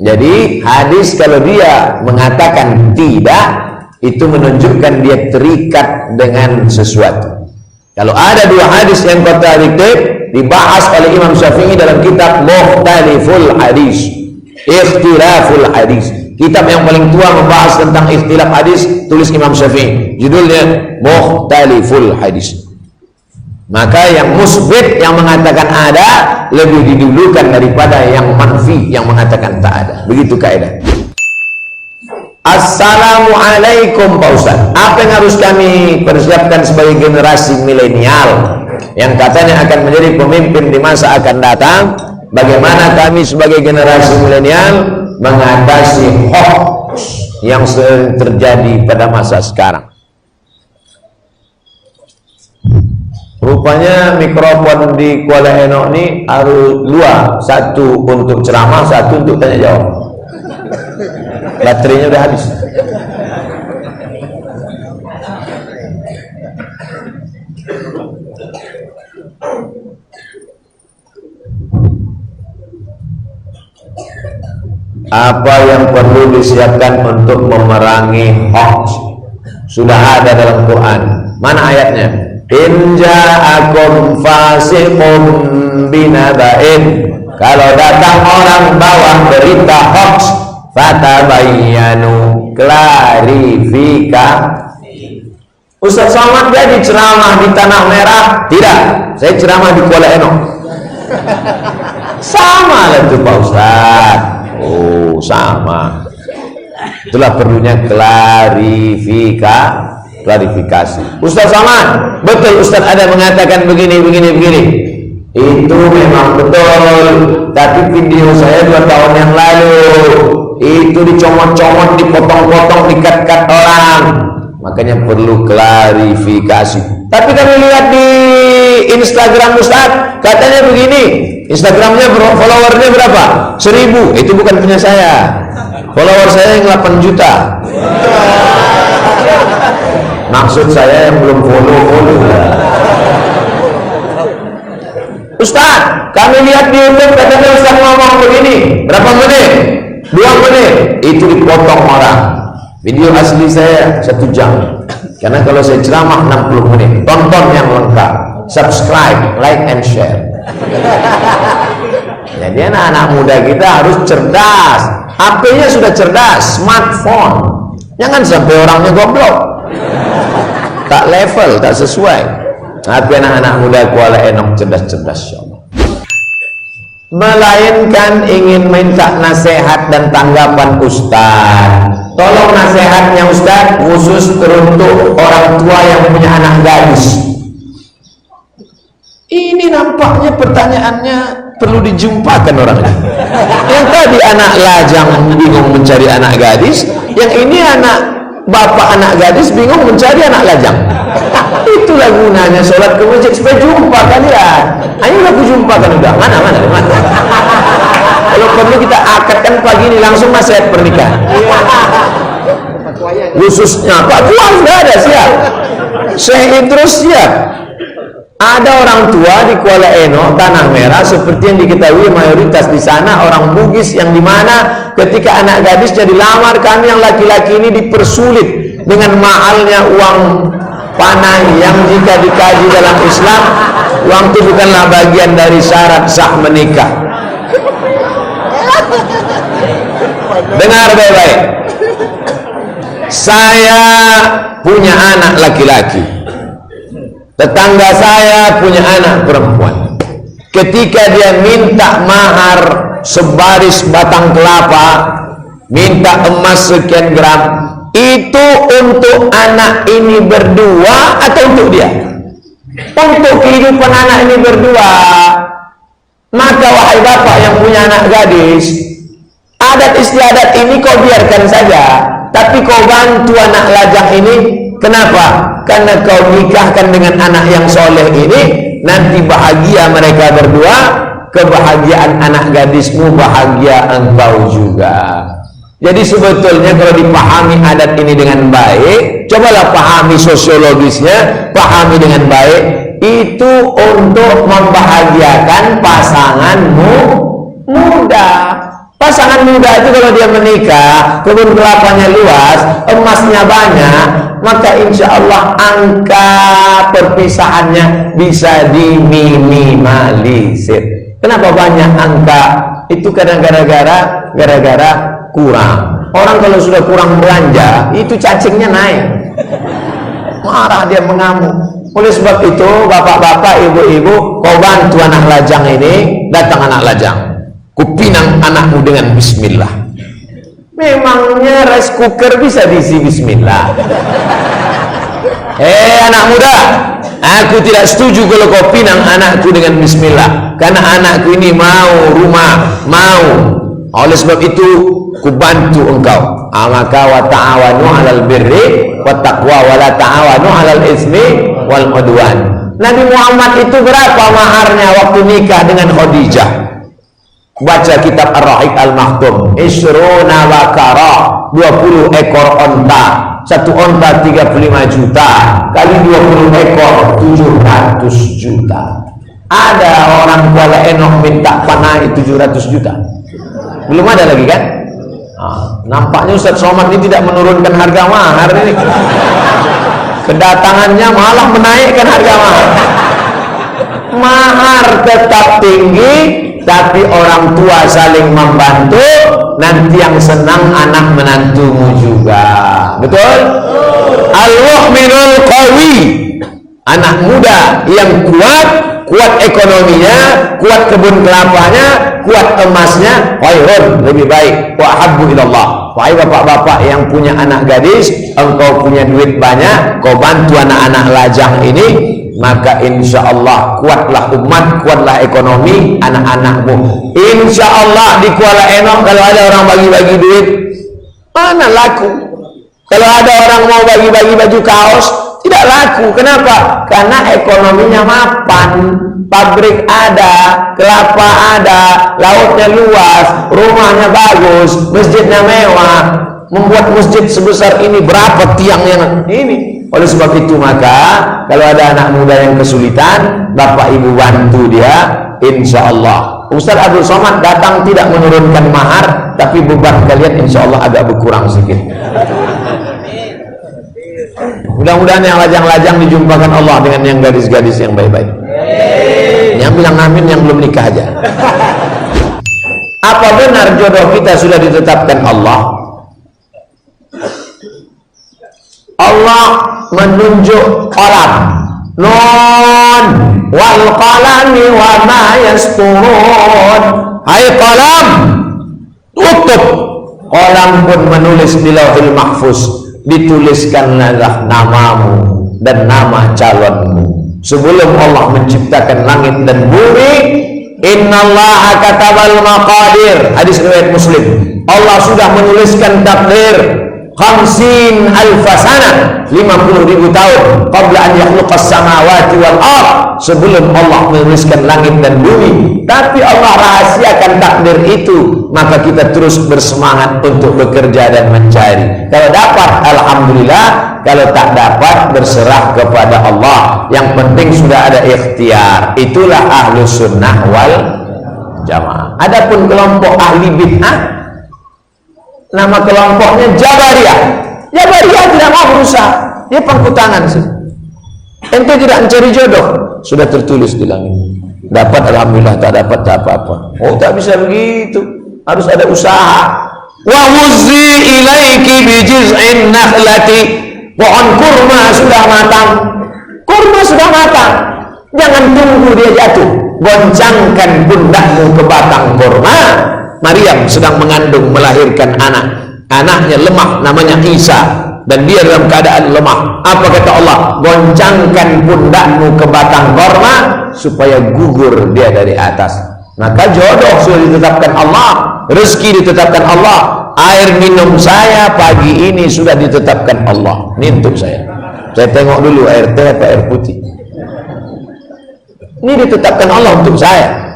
Speaker 2: Jadi hadis kalau dia mengatakan tidak, itu menunjukkan dia terikat dengan sesuatu. Kalau ada 2 hadis yang kontradiktif dibahas oleh Imam Syafi'i dalam kitab Mukhtaliful Hadis, Ikhtilaful Hadis, kitab yang paling tua membahas tentang ikhtilaf hadis, tulis Imam Syafi'i, judulnya Mukhtaliful Hadis. Maka yang musbit, yang mengatakan ada, lebih didulukan daripada yang manfi, yang mengatakan tak ada. Begitu kaidah. Assalamualaikum Pak Ustaz. Apa yang harus kami persiapkan sebagai generasi milenial yang katanya akan menjadi pemimpin di masa akan datang? Bagaimana kami sebagai generasi milenial mengatasi hoax yang sering terjadi pada masa sekarang? Rupanya mikrofon di Kuala Enok ini harus 2, satu untuk ceramah, satu untuk tanya jawab. Baterainya udah habis. Apa yang perlu disiapkan untuk memerangi hoax? Sudah ada dalam Quran. Mana ayatnya? In ja'akum fasiqun binaba'in. Kalau datang orang bawa berita hoax, fatabayyanu, klarifikasi. Ustaz Somad jadi ceramah di Tanah Merah? Tidak, saya ceramah di Kuala Enok. Sama lah itu Pak Ustaz. Oh sama. Itulah perlunya klarifikasi. Ustaz Somad, betul Ustaz ada mengatakan begini. Itu memang betul, tapi video saya 2 tahun yang lalu itu dicomot-comot, dipotong-potong, dikat-kat orang. Makanya perlu klarifikasi. Tapi kami lihat di Instagram Ustaz, katanya begini, Instagramnya followernya berapa? 1000. Itu bukan punya saya. Follower saya yang 8 juta. Maksud saya yang belum follow. Ustaz, kami lihat di YouTube katanya Ustaz ngomong begini, berapa menit? 2 menit. Itu dipotong orang. Video asli saya 1 jam. Karena kalau saya ceramah 60 menit. Tonton yang lengkap. Subscribe, like and share. Jadi anak-anak muda kita harus cerdas. HP-nya sudah cerdas, smartphone. Jangan sampai orangnya goblok. Tak level, tak sesuai. Tapi anak-anak muda Kuala Enok cerdas-cerdas, insyaallah. Melainkan ingin minta nasihat dan tanggapan Ustaz. Tolong nasihatnya Ustaz khusus teruntuk orang tua yang punya anak gadis. Ini nampaknya pertanyaannya perlu dijumpakan orangnya. Yang tadi anak lajang bingung mencari anak gadis, yang ini bapak anak gadis bingung mencari anak lajang. Itulah gunanya sholat ke masjid, supaya jumpa kalian. Ayolah aku jumpakan udah. Mana. Kalau perlu kita akadkan pagi ini langsung nasihat pernikahan. Khususnya Pak Tua sudah ada siap. Syekh Idrus siap. Ada orang tua di Kuala Eno, Tanah Merah, seperti yang diketahui mayoritas di sana orang Bugis, yang dimana ketika anak gadisnya dilamar, kami yang laki-laki ini dipersulit dengan mahalnya uang panah yang jika dikaji dalam Islam, uang itu bukanlah bagian dari syarat sah menikah. Dengar baik-baik. Saya punya anak laki-laki, tetangga saya punya anak perempuan. Ketika dia minta mahar sebaris batang kelapa, minta emas sekian gram, itu untuk anak ini berdua atau untuk dia? Untuk kehidupan anak ini berdua. Maka wahai bapak yang punya anak gadis, adat istiadat ini kau biarkan saja, tapi kau bantu anak lajang ini. Kenapa? Karena kau nikahkan dengan anak yang soleh ini, nanti bahagia mereka berdua, kebahagiaan anak gadismu, bahagia engkau juga. Jadi sebetulnya kalau dipahami adat ini dengan baik, cobalah pahami sosiologisnya, pahami dengan baik, itu untuk membahagiakan pasanganmu muda. Pasangan muda itu kalau dia menikah, kebun kelapanya luas, emasnya banyak, maka insya Allah angka perpisahannya bisa diminimalisir. Kenapa banyak angka? Itu karena gara-gara kurang. Orang kalau sudah kurang belanja, itu cacingnya naik. Marah dia, mengamuk. Oleh sebab itu, bapak-bapak, ibu-ibu, kau bantu anak lajang ini, datang anak lajang. Kupinang anakmu dengan bismillah. Memangnya rice cooker bisa diisi bismillah? Anak muda, aku tidak setuju kalau kau pinang anakku dengan bismillah, karena anakku ini mau rumah, mau. Oleh sebab itu, ku bantu engkau. Maka wa ta'awanu 'alal birri wat taqwa wa la ta'awanu 'alal ismi wal udwan. Nabi Muhammad itu berapa maharnya waktu nikah dengan Khadijah? Baca kitab Ar-Rahiq Al-Maktum. Isruna bakara, 20 ekor onta. Satu onta 35 juta kali 20 ekor 700 juta. Ada orang Kuala Eno minta panah 700 juta. Belum ada lagi kan? Nampaknya Ustaz Somad ini tidak menurunkan harga mahar ini. Kedatangannya malah menaikkan harga mahar. Mahar tetap tinggi, tapi orang tua saling membantu. Nanti yang senang anak menantumu juga. Betul? Al-mu'minul qawi, anak muda yang kuat ekonominya, kuat kebun kelapanya, kuat emasnya, khairun, lebih baik. Wa habbu ilallah. Wahai bapak-bapak yang punya anak gadis, engkau punya duit banyak, kau bantu anak-anak lajang ini, maka insya Allah kuatlah umat, kuatlah ekonomi anak-anakmu. Insya Allah di Kuala Eno kalau ada orang bagi-bagi duit, mana laku? Kalau ada orang mau bagi-bagi baju kaos, tidak laku. Kenapa? Karena ekonominya mapan. Pabrik ada, kelapa ada, lautnya luas, rumahnya bagus, masjidnya mewah. Membuat masjid sebesar ini, berapa tiangnya ini? Oleh sebab itu maka kalau ada anak muda yang kesulitan, bapak ibu bantu dia, insya Allah. Ustaz Abdul Somad datang tidak menurunkan mahar, tapi beban kalian insya Allah agak berkurang sedikit. Mudah-mudahan yang lajang-lajang dijumpakan Allah dengan yang gadis-gadis yang baik-baik. Yang bilang amin yang belum nikah aja. Apa benar jodoh kita sudah ditetapkan Allah? Allah menunjuk qalam, nun wal qalami wa ma yasturun. Hai qalam, tutup. Qalam pun menulis di Lauhul Mahfuz, dituliskanlah namamu dan nama calonmu. Sebelum Allah menciptakan langit dan bumi, innallaha katabal maqadir. Hadis riwayat Muslim. Allah sudah menuliskan takdir 50.000 sana, 50.000 tahun qabla an yakhluqas samawati wal ard, sebelum Allah menuliskan langit dan bumi, tapi Allah rahasiakan takdir itu, maka kita terus bersemangat untuk bekerja dan mencari. Kalau dapat alhamdulillah, kalau tak dapat berserah kepada Allah. Yang penting sudah ada ikhtiar. Itulah ahlus sunnah wal jamaah. Adapun kelompok ahli bid'ah, nama kelompoknya Jabariyah. Jabariyah tidak mau berusaha, dia pangku tangan sih. Ente tidak mencari jodoh, sudah tertulis di langit. Dapat alhamdulillah, tak dapat tak apa-apa. Oh, tak bisa begitu, harus ada usaha. Wa huzzi ilaiki bijiz'in nakhlati. Pohon kurma sudah matang, kurma sudah matang, jangan tunggu dia jatuh, goncangkan pundakmu ke batang kurma. Maryam sedang mengandung, melahirkan anak, anaknya lemah, namanya Isa, dan dia dalam keadaan lemah. Apa kata Allah? Goncangkan pundakmu ke batang kurma supaya gugur dia dari atas. Maka jodoh sudah ditetapkan Allah, rezeki ditetapkan Allah, air minum saya pagi ini sudah ditetapkan Allah. Ini untuk saya tengok dulu air teh atau air putih. Ini ditetapkan Allah untuk saya.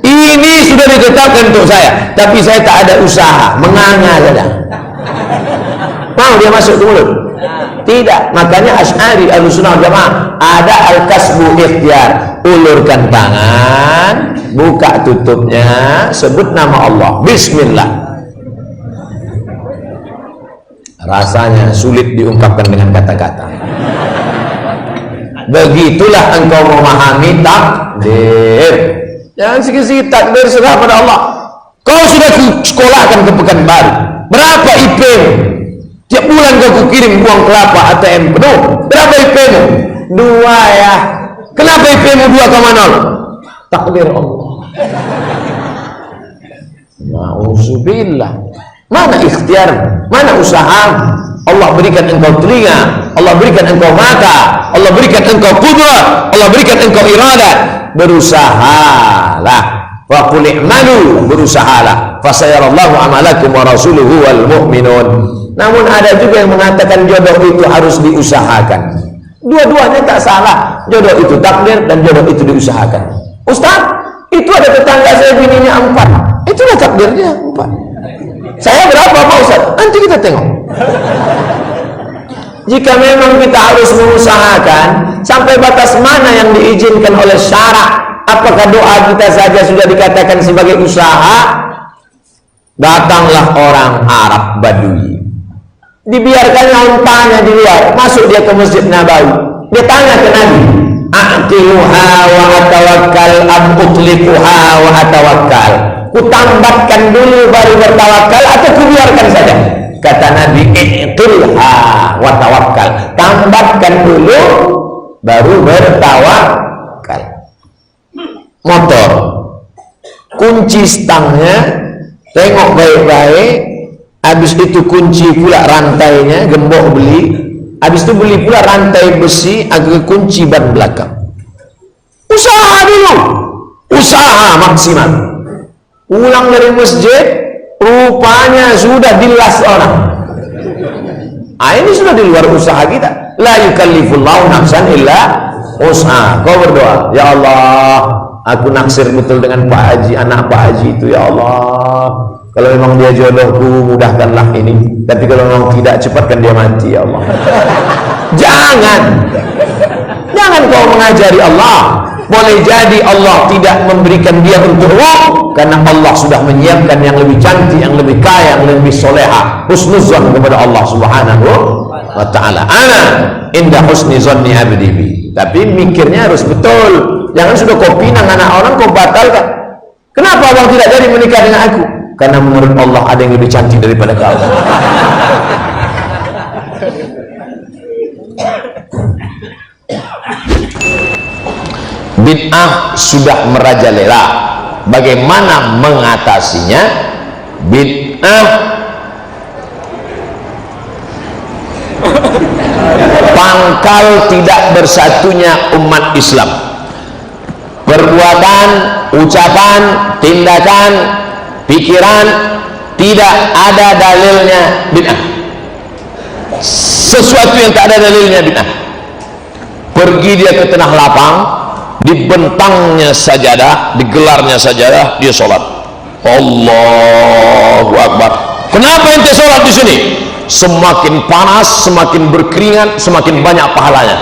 Speaker 2: Ini sudah ditetapkan untuk saya, tapi saya tak ada usaha, menganga saja. Mau dia masuk ke mulut? Tidak. Makanya Asy'ari Ahlussunnah Jamaah ada al-kasbu ikhtiar. Ulurkan tangan, buka tutupnya, sebut nama Allah, bismillah. Rasanya sulit diungkapkan dengan kata-kata. Begitulah engkau memahami takdir. Jangan sikit-sikit takdir serah pada Allah. Kau sudah sekolahkan ke Pekanbaru, berapa IP-mu? Tiap bulan kau kirim uang kelapa ATM penuh. Berapa IP-mu? 2 ya. Kenapa IP-mu 2,0? Takdir Allah. Ma'udzubillah. Mana ikhtiar? Mana usaha? Allah berikan engkau telinga, Allah berikan engkau mata, Allah berikan engkau qudrah, Allah berikan engkau iradat. Berusahalah. Wa qul i'malu, berusahalah. Fasayarallahu amalakum wa rasuluhu wal mu'minun. Namun ada juga yang mengatakan jodoh itu harus diusahakan. Dua-duanya tak salah. Jodoh itu takdir dan jodoh itu diusahakan. Ustaz, itu ada tetangga saya bininya 4. Itulah takdirnya 4. Saya berapa Pak Ustaz? Nanti kita tengok. Jika memang kita harus mengusahakan, sampai batas mana yang diizinkan oleh syarak? Apakah doa kita saja sudah dikatakan sebagai usaha? Datanglah orang Arab Badui, dibiarkannya untanya di luar, masuk dia ke Masjid Nabawi. Dia tanya ke Nabi, a'tiluha wa atawakkal am utliquha wa atawakkal? Kutambatkan dulu baru bertawakal atau kubiarkan saja? Kata Nabi, i'tilha wa tawakkal. Tambatkan dulu baru bertawakal. Motor, kunci stangnya tengok baik-baik, habis itu kunci pula rantainya, gembok beli, habis itu beli pula rantai besi agar kunci ban belakang. Usaha dulu, usaha maksimal. Pulang dari masjid, rupanya sudah dilas orang. Ini sudah di luar usaha kita. La yukallifullahu nafsan illa usaha. Kau berdoa, ya Allah, aku naksir betul dengan Pak Haji, anak Pak Haji itu, ya Allah. Kalau memang dia jodohku, mudahkanlah ini. Tapi kalau memang tidak, cepatkan dia mati, ya Allah. Jangan kau mengajari Allah. Boleh jadi Allah tidak memberikan dia untukmu karena Allah sudah menyiapkan yang lebih cantik, yang lebih kaya, yang lebih soleha. Husnuzan kepada Allah Subhanahu wa ta'ala. Ana inda husni zanni abdi bi. Tapi mikirnya harus betul. Jangan sudah kau pinang anak orang, kau batalkan. Kenapa abang tidak jadi menikah dengan aku? Karena menurut Allah ada yang lebih cantik daripada kau. Bid'ah sudah merajalela. Bagaimana mengatasinya? Bid'ah pangkal tidak bersatunya umat Islam. Perbuatan, ucapan, tindakan, pikiran tidak ada dalilnya bid'ah. Sesuatu yang tak ada dalilnya bid'ah. Pergi dia ke tanah lapang, dibentangnya sajadah, digelarnya sajadah, dia sholat. Allahu Akbar. Kenapa ente sholat di sini? Semakin panas, semakin berkeringat, semakin banyak pahalanya.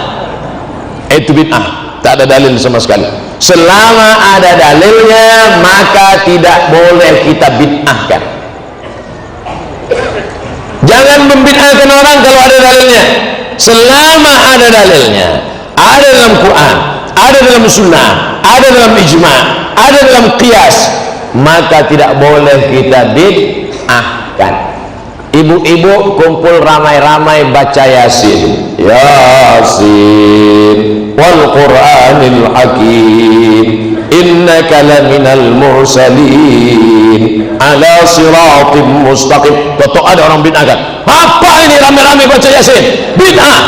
Speaker 2: Itu bid'ah, tak ada dalil sama sekali. Selama ada dalilnya, maka tidak boleh kita bid'ahkan. Jangan membid'ahkan orang kalau ada dalilnya. Selama ada dalilnya, ada dalam Quran, ada dalam sunnah, ada dalam ijma', ada dalam qiyas, maka tidak boleh kita bid'ahkan. Ibu-ibu kumpul ramai-ramai baca Yasin, Yasin wal Qur'anil Hakim, innaka laminal mursalin ala siratim mustaqim. Toto ada orang bid'ahkan. Apa ini ramai-ramai baca Yasin? Bid'ah.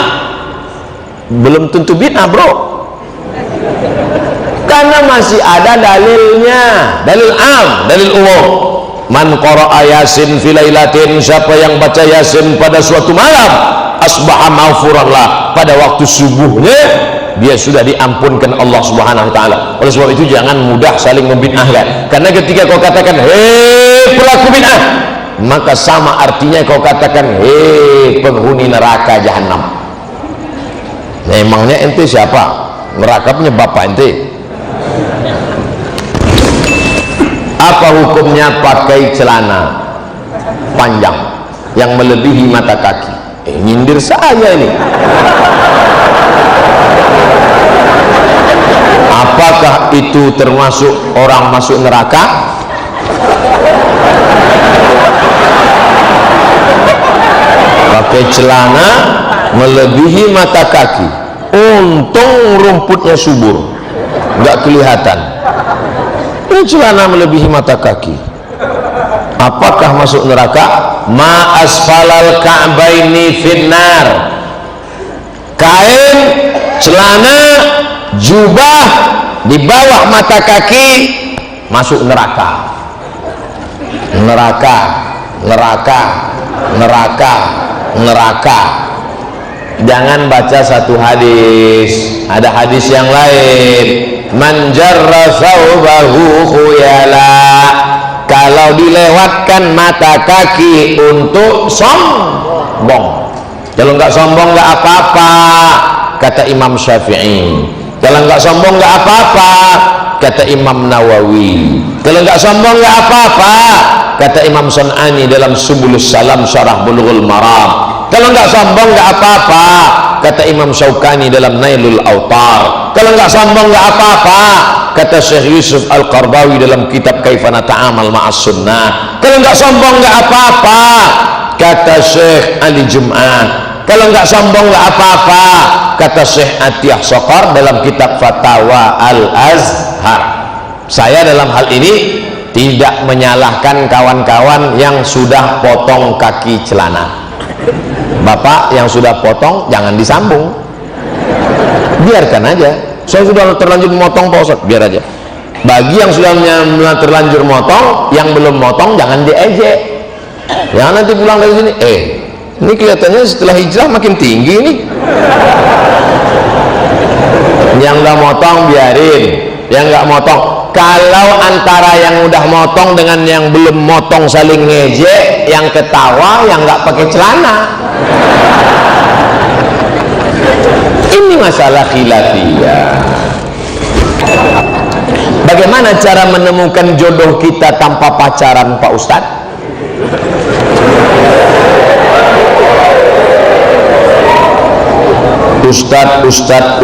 Speaker 2: Belum tentu bid'ah, bro, karena masih ada dalilnya, dalil am, dalil umum. Man qara'a Yasin fi lailatin, siapa yang baca Yasin pada suatu malam, asbaha maghfuran lah, pada waktu subuhnya dia sudah diampunkan Allah Subhanahu wa taala. Oleh sebab itu jangan mudah saling membid'ahkan, karena ketika kau katakan hei pelaku bid'ah, maka sama artinya kau katakan hei penghuni neraka jahanam. Nah, emangnya ente siapa? Neraka punya bapak ente. Apa hukumnya pakai celana panjang yang melebihi mata kaki? Nyindir saya ini. Apakah itu termasuk orang masuk neraka? Pakai celana melebihi mata kaki. Untung rumputnya subur, nggak kelihatan. Ini celana melebihi mata kaki. Apakah masuk neraka? Ma asfalal ka'baini finnar. Kain, celana, jubah di bawah mata kaki masuk neraka. Neraka, neraka, neraka, neraka. Jangan baca satu hadis, ada hadis yang lain. Man jarra thawbahu khuyala, kalau dilewatkan mata kaki untuk sombong. Kalau nggak sombong nggak apa-apa, kata Imam Syafi'i. Kalau nggak sombong nggak apa-apa, kata Imam Nawawi. Kalau nggak sombong nggak apa-apa, kata Imam Sun'ani dalam Subulus Salam Syarah Bulughul Maram. Kalau nggak sombong nggak apa-apa, kata Imam Syaukani dalam Nailul Autar. Kalau nggak sombong nggak apa-apa, kata Syekh Yusuf Al-Qardawi dalam kitab Kaifana Ta'amal Ma'as Sunnah. Kalau nggak sombong nggak apa-apa, kata Syekh Ali Jum'ah. Kalau nggak sombong nggak apa-apa, kata Syekh Atiyah Sokor dalam kitab Fatawa Al-Azhar. Saya dalam hal ini tidak menyalahkan kawan-kawan yang sudah potong kaki celana. Bapak yang sudah potong jangan disambung, biarkan aja. Saya sudah terlanjur motong Pak Ustaz, biar aja. Bagi yang sudah terlanjur motong, yang belum motong jangan diejek. Jangan nanti pulang dari sini, ini kelihatannya setelah hijrah makin tinggi nih. Yang udah motong biarin, yang nggak motong. Kalau antara yang udah motong dengan yang belum motong saling ngejek, yang ketawa yang nggak pakai celana. Ini masalah khilafiyah. Bagaimana cara menemukan jodoh kita tanpa pacaran, Pak Ustadz?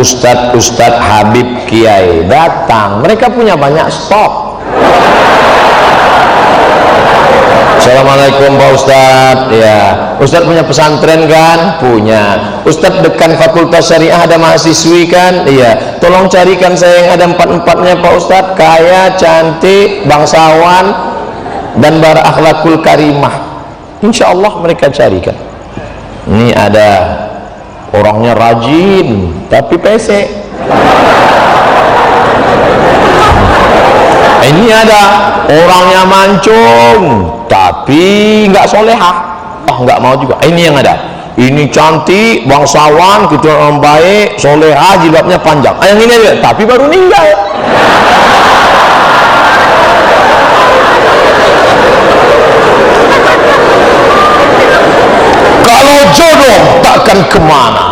Speaker 2: Ustadz Habib Kiai datang, mereka punya banyak stok. Assalamualaikum Pak Ustadz. Ya, Ustadz punya pesantren kan? Punya. Ustadz dekan Fakultas Syariah ada mahasiswi kan? Iya. Tolong carikan saya yang ada empat-empatnya Pak Ustadz, kaya, cantik, bangsawan, dan berakhlakul karimah. Insya Allah mereka carikan. Ini ada orangnya rajin tapi pesek. Ini ada orangnya mancung tapi nggak solehah, nggak mau juga. Ini yang ada ini cantik, bangsawan, kita orang baik, soleha, jilbabnya panjang. Yang ini aja, tapi baru meninggal. Kalau jodoh takkan kemana.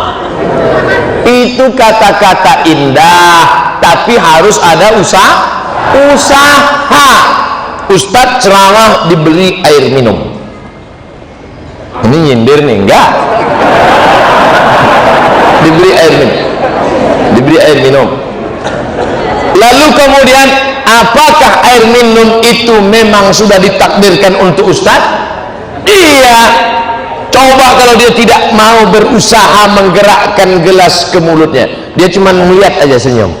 Speaker 2: Itu kata-kata indah, tapi harus ada usaha. Ustadz ceramah diberi air minum. Ini nyindir nih, enggak? Diberi air minum. Lalu kemudian, apakah air minum itu memang sudah ditakdirkan untuk Ustadz? Iya. Coba kalau dia tidak mau berusaha menggerakkan gelas ke mulutnya, dia cuma melihat aja, senyum,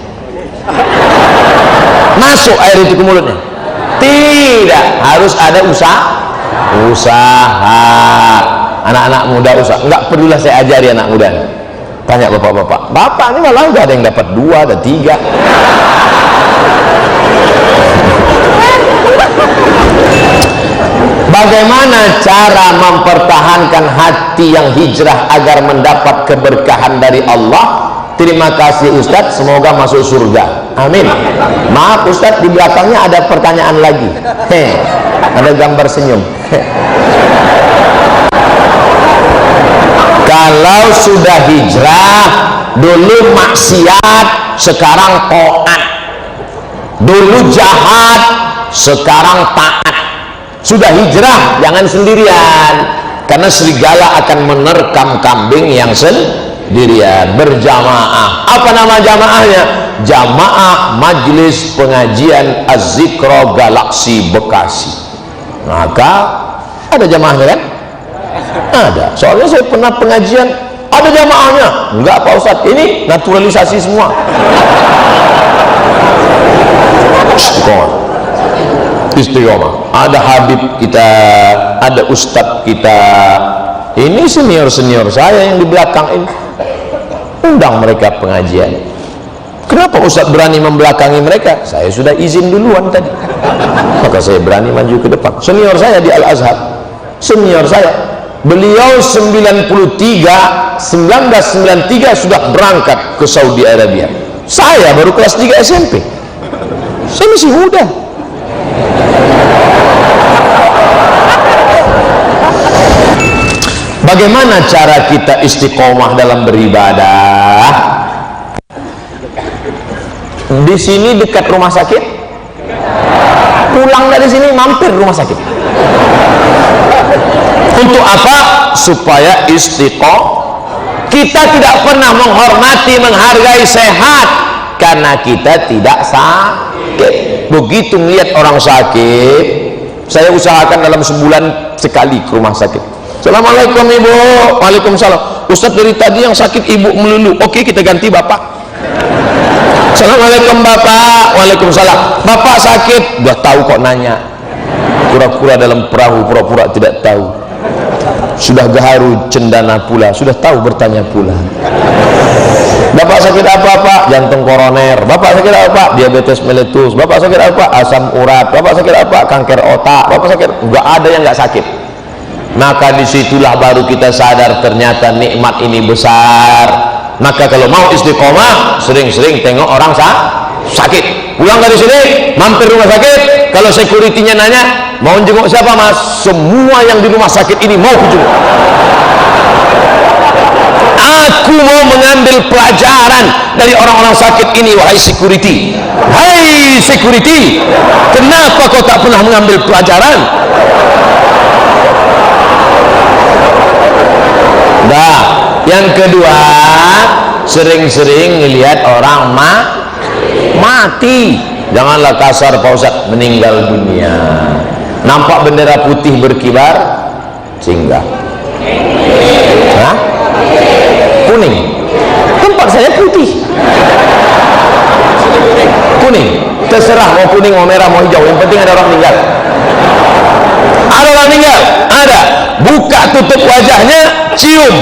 Speaker 2: masuk air itu ke mulutnya? Tidak, harus ada usaha. Anak-anak muda usaha. Enggak perlulah saya ajari anak muda. Tanya bapak-bapak. Bapak ini malah udah ada yang dapat 2 dan 3. Bagaimana cara mempertahankan hati yang hijrah agar mendapat keberkahan dari Allah? Terima kasih Ustadz, semoga masuk surga. Amin. Maaf Ustadz, di belakangnya ada pertanyaan lagi. Ada gambar senyum. Kalau sudah hijrah, dulu maksiat, sekarang taat. Dulu jahat, sekarang taat. Sudah hijrah, jangan sendirian, karena serigala akan menerkam kambing yang sendirian. Berjamaah. Apa nama jamaahnya? Jamaah Majelis Pengajian Az-Zikra Galaksi Bekasi. Maka ada jamaahnya kan? Ada. Soalnya saya pernah pengajian, ada jamaahnya. Enggak Pak Ustadz, ini naturalisasi semua. Istiqomah. Ada Habib kita, ada Ustadz kita. Ini senior saya yang di belakang ini. Undang mereka pengajian. Kenapa Ustadz berani membelakangi mereka? Saya sudah izin duluan tadi, maka saya berani maju ke depan. Senior saya di Al-Azhar, senior saya, beliau 1993 sudah berangkat ke Saudi Arabia. Saya baru kelas 3 SMP. Saya masih muda. Bagaimana cara kita istiqomah dalam beribadah? Di sini dekat rumah sakit, pulang dari sini mampir rumah sakit. Untuk apa? Supaya istiqomah. Kita tidak pernah menghormati, menghargai sehat, karena kita tidak sakit. Begitu melihat orang sakit, saya usahakan dalam sebulan sekali ke rumah sakit. Assalamualaikum ibu. Waalaikumsalam. Ustadz, dari tadi yang sakit ibu melulu. Oke, kita ganti bapak. Assalamualaikum bapak. Waalaikumsalam. Bapak sakit? Udah tahu kok nanya. Kura-kura dalam perahu pura-pura tidak tahu. Sudah gaharu cendana pula, sudah tahu bertanya pula. Bapak sakit apa Pak? Jantung koroner. Bapak sakit apa Pak? Diabetes meletus. Bapak sakit apa Pak? Asam urat. Bapak sakit apa? Kanker otak. Bapak sakit? Enggak ada yang enggak sakit. Maka disitulah baru kita sadar ternyata nikmat ini besar. Maka kalau mau istiqomah, sering-sering tengok orang sakit. Pulang dari sini, mampir rumah sakit. Kalau security-nya nanya, mau jenguk siapa Mas? Semua yang di rumah sakit ini mau jenguk. Aku mau mengambil pelajaran dari orang-orang sakit ini, wahai security. Hai security, kenapa kau tak pernah mengambil pelajaran? Nah, yang kedua, sering-sering melihat orang mati. Janganlah kasar Pak Ustadz, meninggal dunia. Nampak bendera putih berkibar, singgah. Hah? Kuning. Tempat saya putih. Kuning. Terserah mau kuning, mau merah, mau hijau. Yang penting ada orang meninggal. Ada orang meninggal? Ada. Buka tutup wajahnya, cium.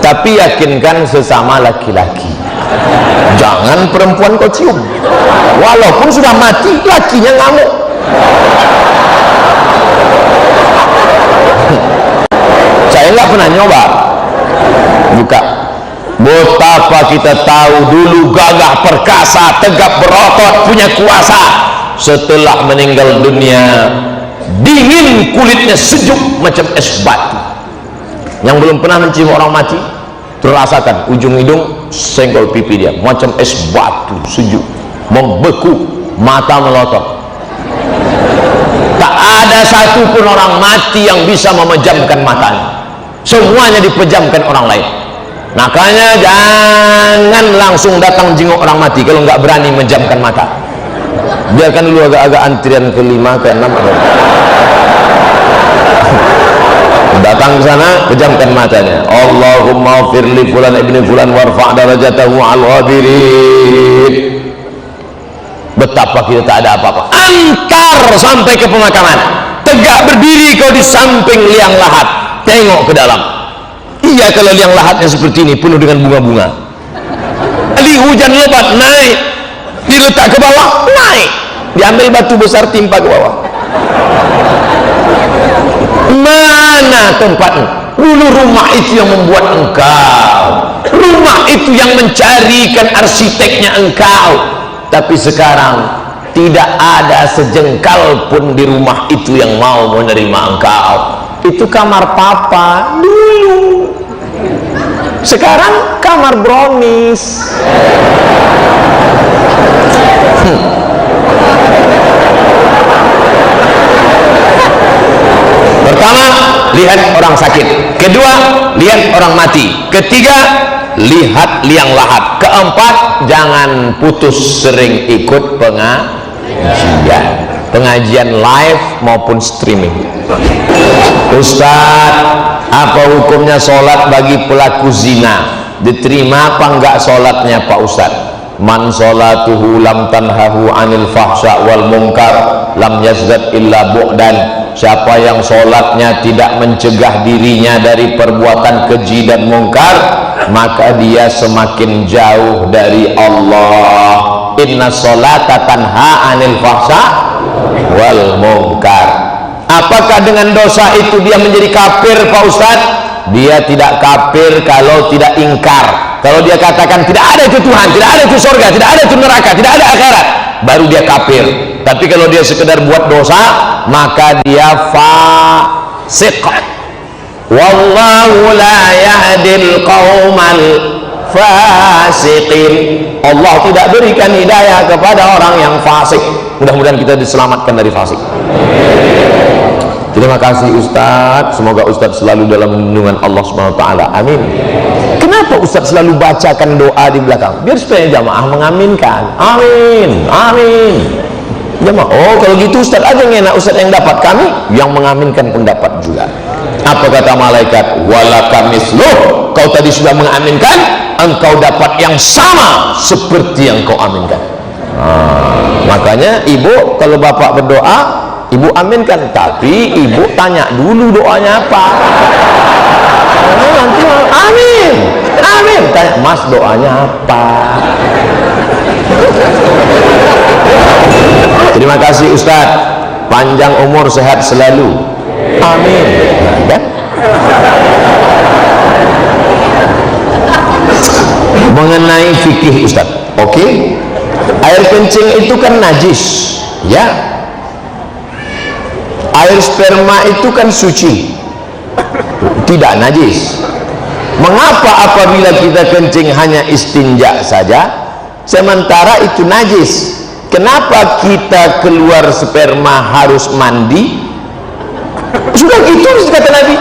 Speaker 2: Tapi yakinkan sesama laki-laki. Jangan perempuan kau cium. Walaupun sudah mati, lakinya ngamuk. saya nggak pernah nyoba buka. Betapa kita tahu dulu gagah perkasa, tegap berotot, punya kuasa. Setelah meninggal dunia, dingin kulitnya, sejuk macam es batu. Yang belum pernah mencium orang mati, terasakan ujung hidung senggol pipi dia macam es batu, sejuk, membeku, mata melotot. Tak ada satupun orang mati yang bisa memejamkan matanya, semuanya dipejamkan orang lain. Makanya jangan langsung datang jenguk orang mati kalau nggak berani menjamkan mata. Biarkan dulu agak-agak antrian ke-5 ke-6 ada. Datang ke sana, pejamkan matanya. Allahumma firli fulan ibni fulan warfa' darajatahu al-ghabirin. Betapa kita tak ada apa-apa. Angkar sampai ke pemakaman. Tegak berdiri kau di samping liang lahat. Tengok ke dalam. Iya, kalau liang lahatnya seperti ini, penuh dengan bunga-bunga. Kali hujan lebat, naik. Diletak ke bawah, naik. Diambil batu besar, timpa ke bawah. Mana tempatnya? Dulu rumah itu yang membuat engkau, rumah itu yang mencarikan arsiteknya engkau. Tapi sekarang tidak ada sejengkal pun di rumah itu yang mau menerima engkau. Itu kamar papa dulu, sekarang kamar brownies. Pertama, lihat orang sakit. Kedua, lihat orang mati. Ketiga, lihat liang lahat. Keempat, jangan putus sering ikut pengajian live maupun streaming. Ustaz, apa hukumnya sholat bagi pelaku zina? Diterima apa enggak sholatnya Pak Ustaz? Man sholatuhu lam tanhahu anil fahsya wal munkar lam yazdad illa bu'dan. Siapa yang sholatnya tidak mencegah dirinya dari perbuatan keji dan mungkar, maka dia semakin jauh dari Allah. Inna sholata tanha anil fahsya wal munkar. Apakah dengan dosa itu dia menjadi kafir Pak Ustadz? Dia tidak kafir kalau tidak ingkar. Kalau dia katakan tidak ada itu Tuhan, tidak ada itu surga, tidak ada itu neraka, tidak ada akhirat, baru dia kafir. Tapi kalau dia sekedar buat dosa, maka dia fasik. Wallahu la yahdil qaumal fasiqin. Allah tidak berikan hidayah kepada orang yang fasik. Mudah-mudahan kita diselamatkan dari fasik. Terima kasih Ustadz. Semoga Ustadz selalu dalam lindungan Allah Subhanahu wa taala. Amin. Kenapa Ustadz selalu bacakan doa di belakang? Biar supaya jamaah mengaminkan. Amin. Amin. Jamaah, oh kalau gitu Ustadz aja yang enak, Ustadz yang dapat, kami yang mengaminkan pendapat juga. Apa kata malaikat? Walaka misluh. Kau tadi sudah mengaminkan, engkau dapat yang sama seperti yang kau aminkan. Makanya ibu kalau bapak berdoa, ibu aminkan, tapi ibu tanya dulu doanya apa. Nanti amin, amin, tanya mas doanya apa. Terima kasih Ustadz, panjang umur sehat selalu, amin. Dan mengenai fikih Ustadz, oke, air kencing itu kan najis, ya. Air sperma itu kan suci, tidak najis. Mengapa apabila kita kencing hanya istinja saja, sementara itu najis? Kenapa kita keluar sperma harus mandi? Sudah gitu kata Nabi.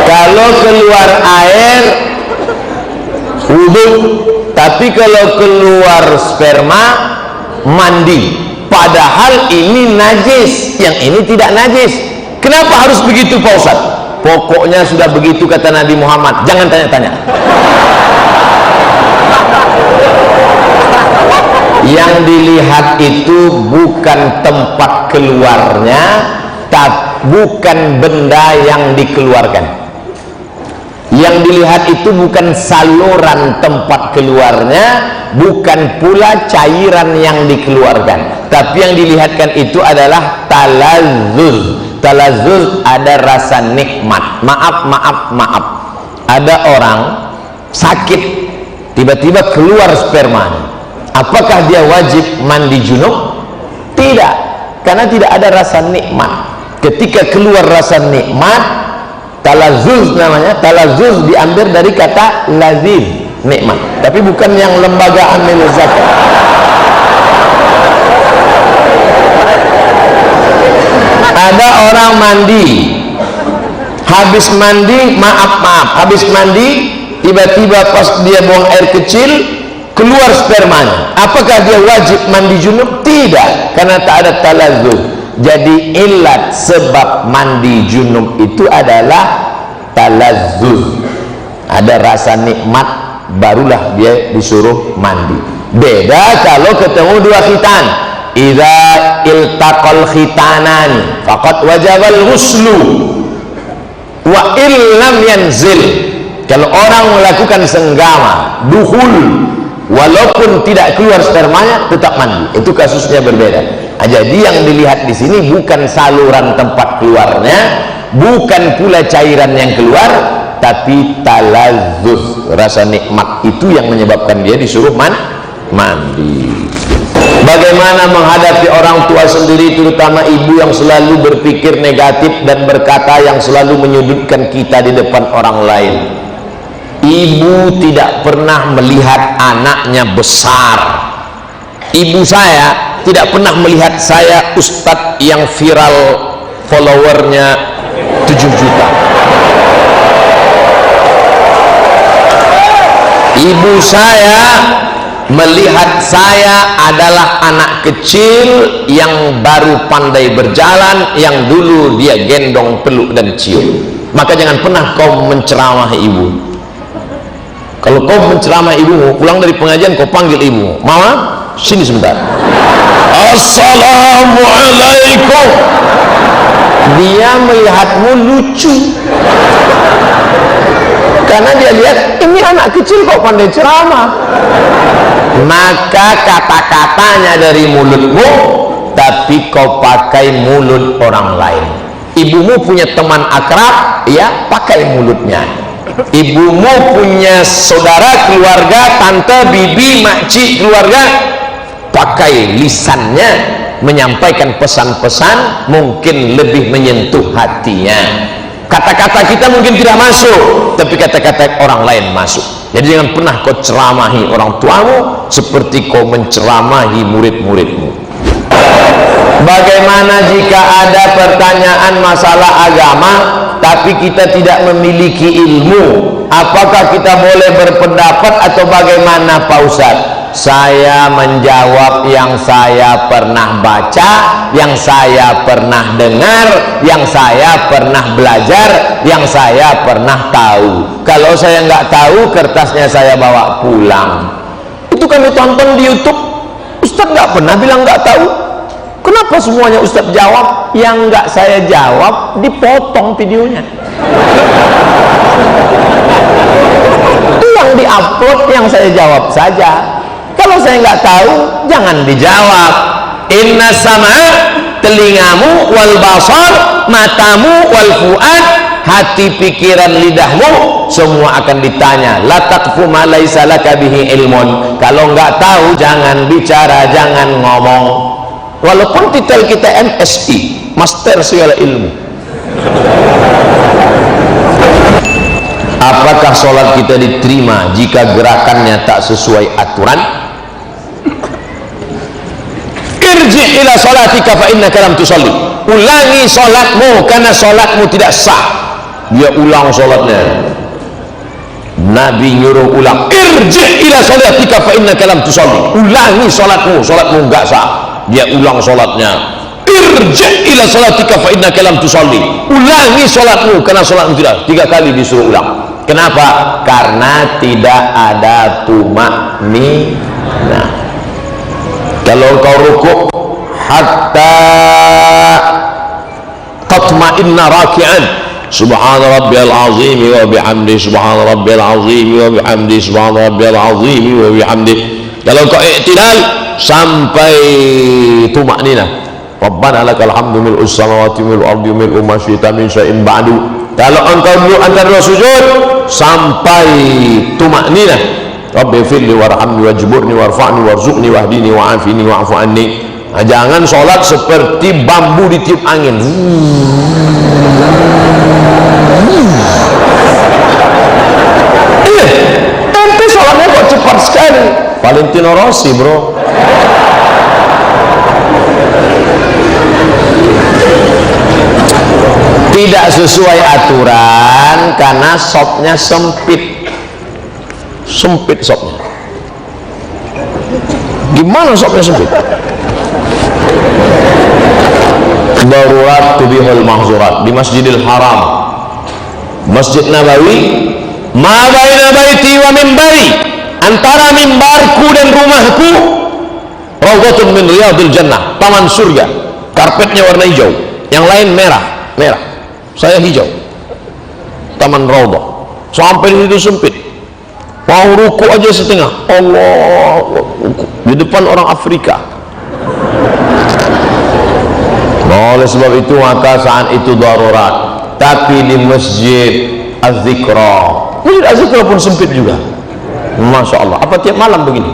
Speaker 2: Kalau keluar air wudu, tapi kalau keluar sperma mandi. Padahal ini najis, yang ini tidak najis. Kenapa harus begitu Pak Ustaz? Pokoknya sudah begitu kata Nabi Muhammad, jangan tanya-tanya. Yang dilihat itu bukan tempat keluarnya, bukan benda yang dikeluarkan. Yang dilihat itu bukan saluran tempat keluarnya, bukan pula cairan yang dikeluarkan, tapi yang dilihatkan itu adalah talazzuz. Talazzuz ada rasa nikmat. Maaf. Ada orang sakit, tiba-tiba keluar sperma. Apakah dia wajib mandi junub? Tidak, karena tidak ada rasa nikmat. Ketika keluar rasa nikmat, talazzuz namanya. Talazzuz diambil dari kata lazim, nikmat, tapi bukan yang lembaga amil zakat. Ada orang mandi, habis mandi, habis mandi, tiba-tiba pas dia buang air kecil keluar spermanya. Apakah dia wajib mandi junub? Tidak, karena tak ada talazzuz. Jadi ilat sebab mandi junub itu adalah talazzuz, ada rasa nikmat, barulah dia disuruh mandi. Beda kalau ketemu dua khitan. Idza iltaqal khitanan faqad wajabal ghuslu wa illam yanzil. Kalau orang melakukan senggama, dukhul, walaupun tidak keluar spermanya tetap mandi, itu kasusnya berbeda. Jadi yang dilihat di sini bukan saluran tempat keluarnya, bukan pula cairan yang keluar, tapi talazzuz, rasa nikmat itu yang menyebabkan dia disuruh mandi. Bagaimana menghadapi orang tua sendiri, terutama ibu yang selalu berpikir negatif dan berkata yang selalu menyudutkan kita di depan orang lain? Ibu tidak pernah melihat anaknya besar. Ibu saya tidak pernah melihat saya ustadz yang viral followernya 7 juta. Ibu saya melihat saya adalah anak kecil yang baru pandai berjalan, yang dulu dia gendong, peluk dan cium. Maka jangan pernah kau menceramahi ibu. Kalau kau menceramah ibumu, pulang dari pengajian kau panggil ibu, mama sini sebentar, assalamualaikum. Dia melihatmu lucu karena dia lihat ini anak kecil kok pandai ceramah. Maka kata-katanya dari mulutmu, tapi kau pakai mulut orang lain. Ibumu punya teman akrab, ya pakai mulutnya. Ibumu punya saudara, keluarga, tante, bibi, makcik, keluarga, pakai lisannya menyampaikan pesan-pesan, mungkin lebih menyentuh hatinya. Kata-kata kita mungkin tidak masuk, tapi kata-kata orang lain masuk. Jadi jangan pernah kau ceramahi orang tuamu seperti kau menceramahi murid-muridmu. Bagaimana jika ada pertanyaan masalah agama tapi kita tidak memiliki ilmu? Apakah kita boleh berpendapat atau bagaimana Pak Ustadz? Saya menjawab yang saya pernah baca, yang saya pernah dengar, yang saya pernah belajar, yang saya pernah tahu. Kalau saya nggak tahu, kertasnya saya bawa pulang. Itu kami tonton di YouTube. Ustadz nggak pernah bilang nggak tahu. Kenapa semuanya Ustadz jawab? Yang nggak saya jawab dipotong videonya. Itu yang diupload yang saya jawab saja. Kalau saya nggak tahu, jangan dijawab. Inna sam'a, telingamu, wal basar, matamu, wal fuad, hati, pikiran, lidahmu, semua akan ditanya. La taqfu ma laisa laka bihi ilmun. Kalau nggak tahu, jangan bicara, jangan ngomong. Walaupun titel kita MSI, Master Segala Ilmu. Apakah sholat kita diterima jika gerakannya tak sesuai aturan? Irji' ila sholatika fa innaka lam tusalli. Ulangi sholatmu karena sholatmu tidak sah. Dia ulang sholatnya. Nabi nyuruh ulang. Irji' ila sholatika fa innaka lam tusalli. Ulangi sholatmu, sholatmu enggak sah. Dia ulang sholatnya. Irji' ila sholatika fa innaka lam tusalli. Ulangi sholatmu karena sholatmu tidak. 3 kali disuruh ulang. Kenapa? Karena tidak ada tumakninah. Kalau kau rukuk hatta tatma'inna raki'an, subhana rabbiyal azim wa bihamdi, subhana rabbiyal azim wa bihamdi, subhana rabbiyal azim wa bihamdi. Kalau kau i'tidal sampai tumakninah, rabbana lakal hamdu mil'us samawati mil'ul ardi mil'u ma syi'ta min syai'in ba'du. Kalau engkau duduk antara dua sujud sampai tumakninah, rabbi firli warhamni wajburni warfa'ni warzuqni wahdini wa'afini wa'fu anni. Nah, jangan sholat seperti bambu ditiup angin. Ente sholatnya kok cepat sekali. Valentino Rossi, bro. Tidak sesuai aturan karena sopnya sempit. Sempit sopnya. Gimana sopnya sempit? Darurat tubihul mahzurat di Masjidil Haram, Masjid Nabawi, ma baina baiti wa mimbari, antara mimbarku dan rumahku rawdatun min riyadil jannah, taman surga, karpetnya warna hijau, yang lain merah, saya hijau, taman rawdah. Sampai di situ sempit, mau ruku aja setengah, Allah, di depan orang Afrika. Oleh sebab itu maka saat itu darurat. Tapi di Masjid Az-Zikra, Masjid Az-Zikra pun sempit juga. Masya Allah. Apa tiap malam begini?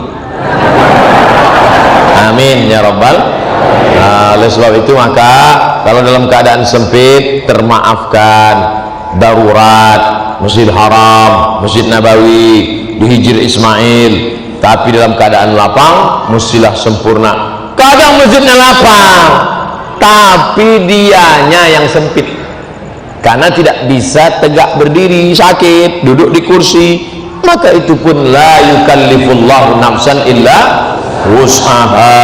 Speaker 2: Amin ya Rabbal. Oleh sebab itu maka kalau dalam keadaan sempit termaafkan. Darurat Masjid Haram, Masjid Nabawi, di Hijr Ismail. Tapi dalam keadaan lapang mestilah sempurna. Kadang masjidnya lapang tapi dianya yang sempit karena tidak bisa tegak berdiri, sakit, duduk di kursi, maka itu pun la yukallifullahu nafsan illa wus'aha.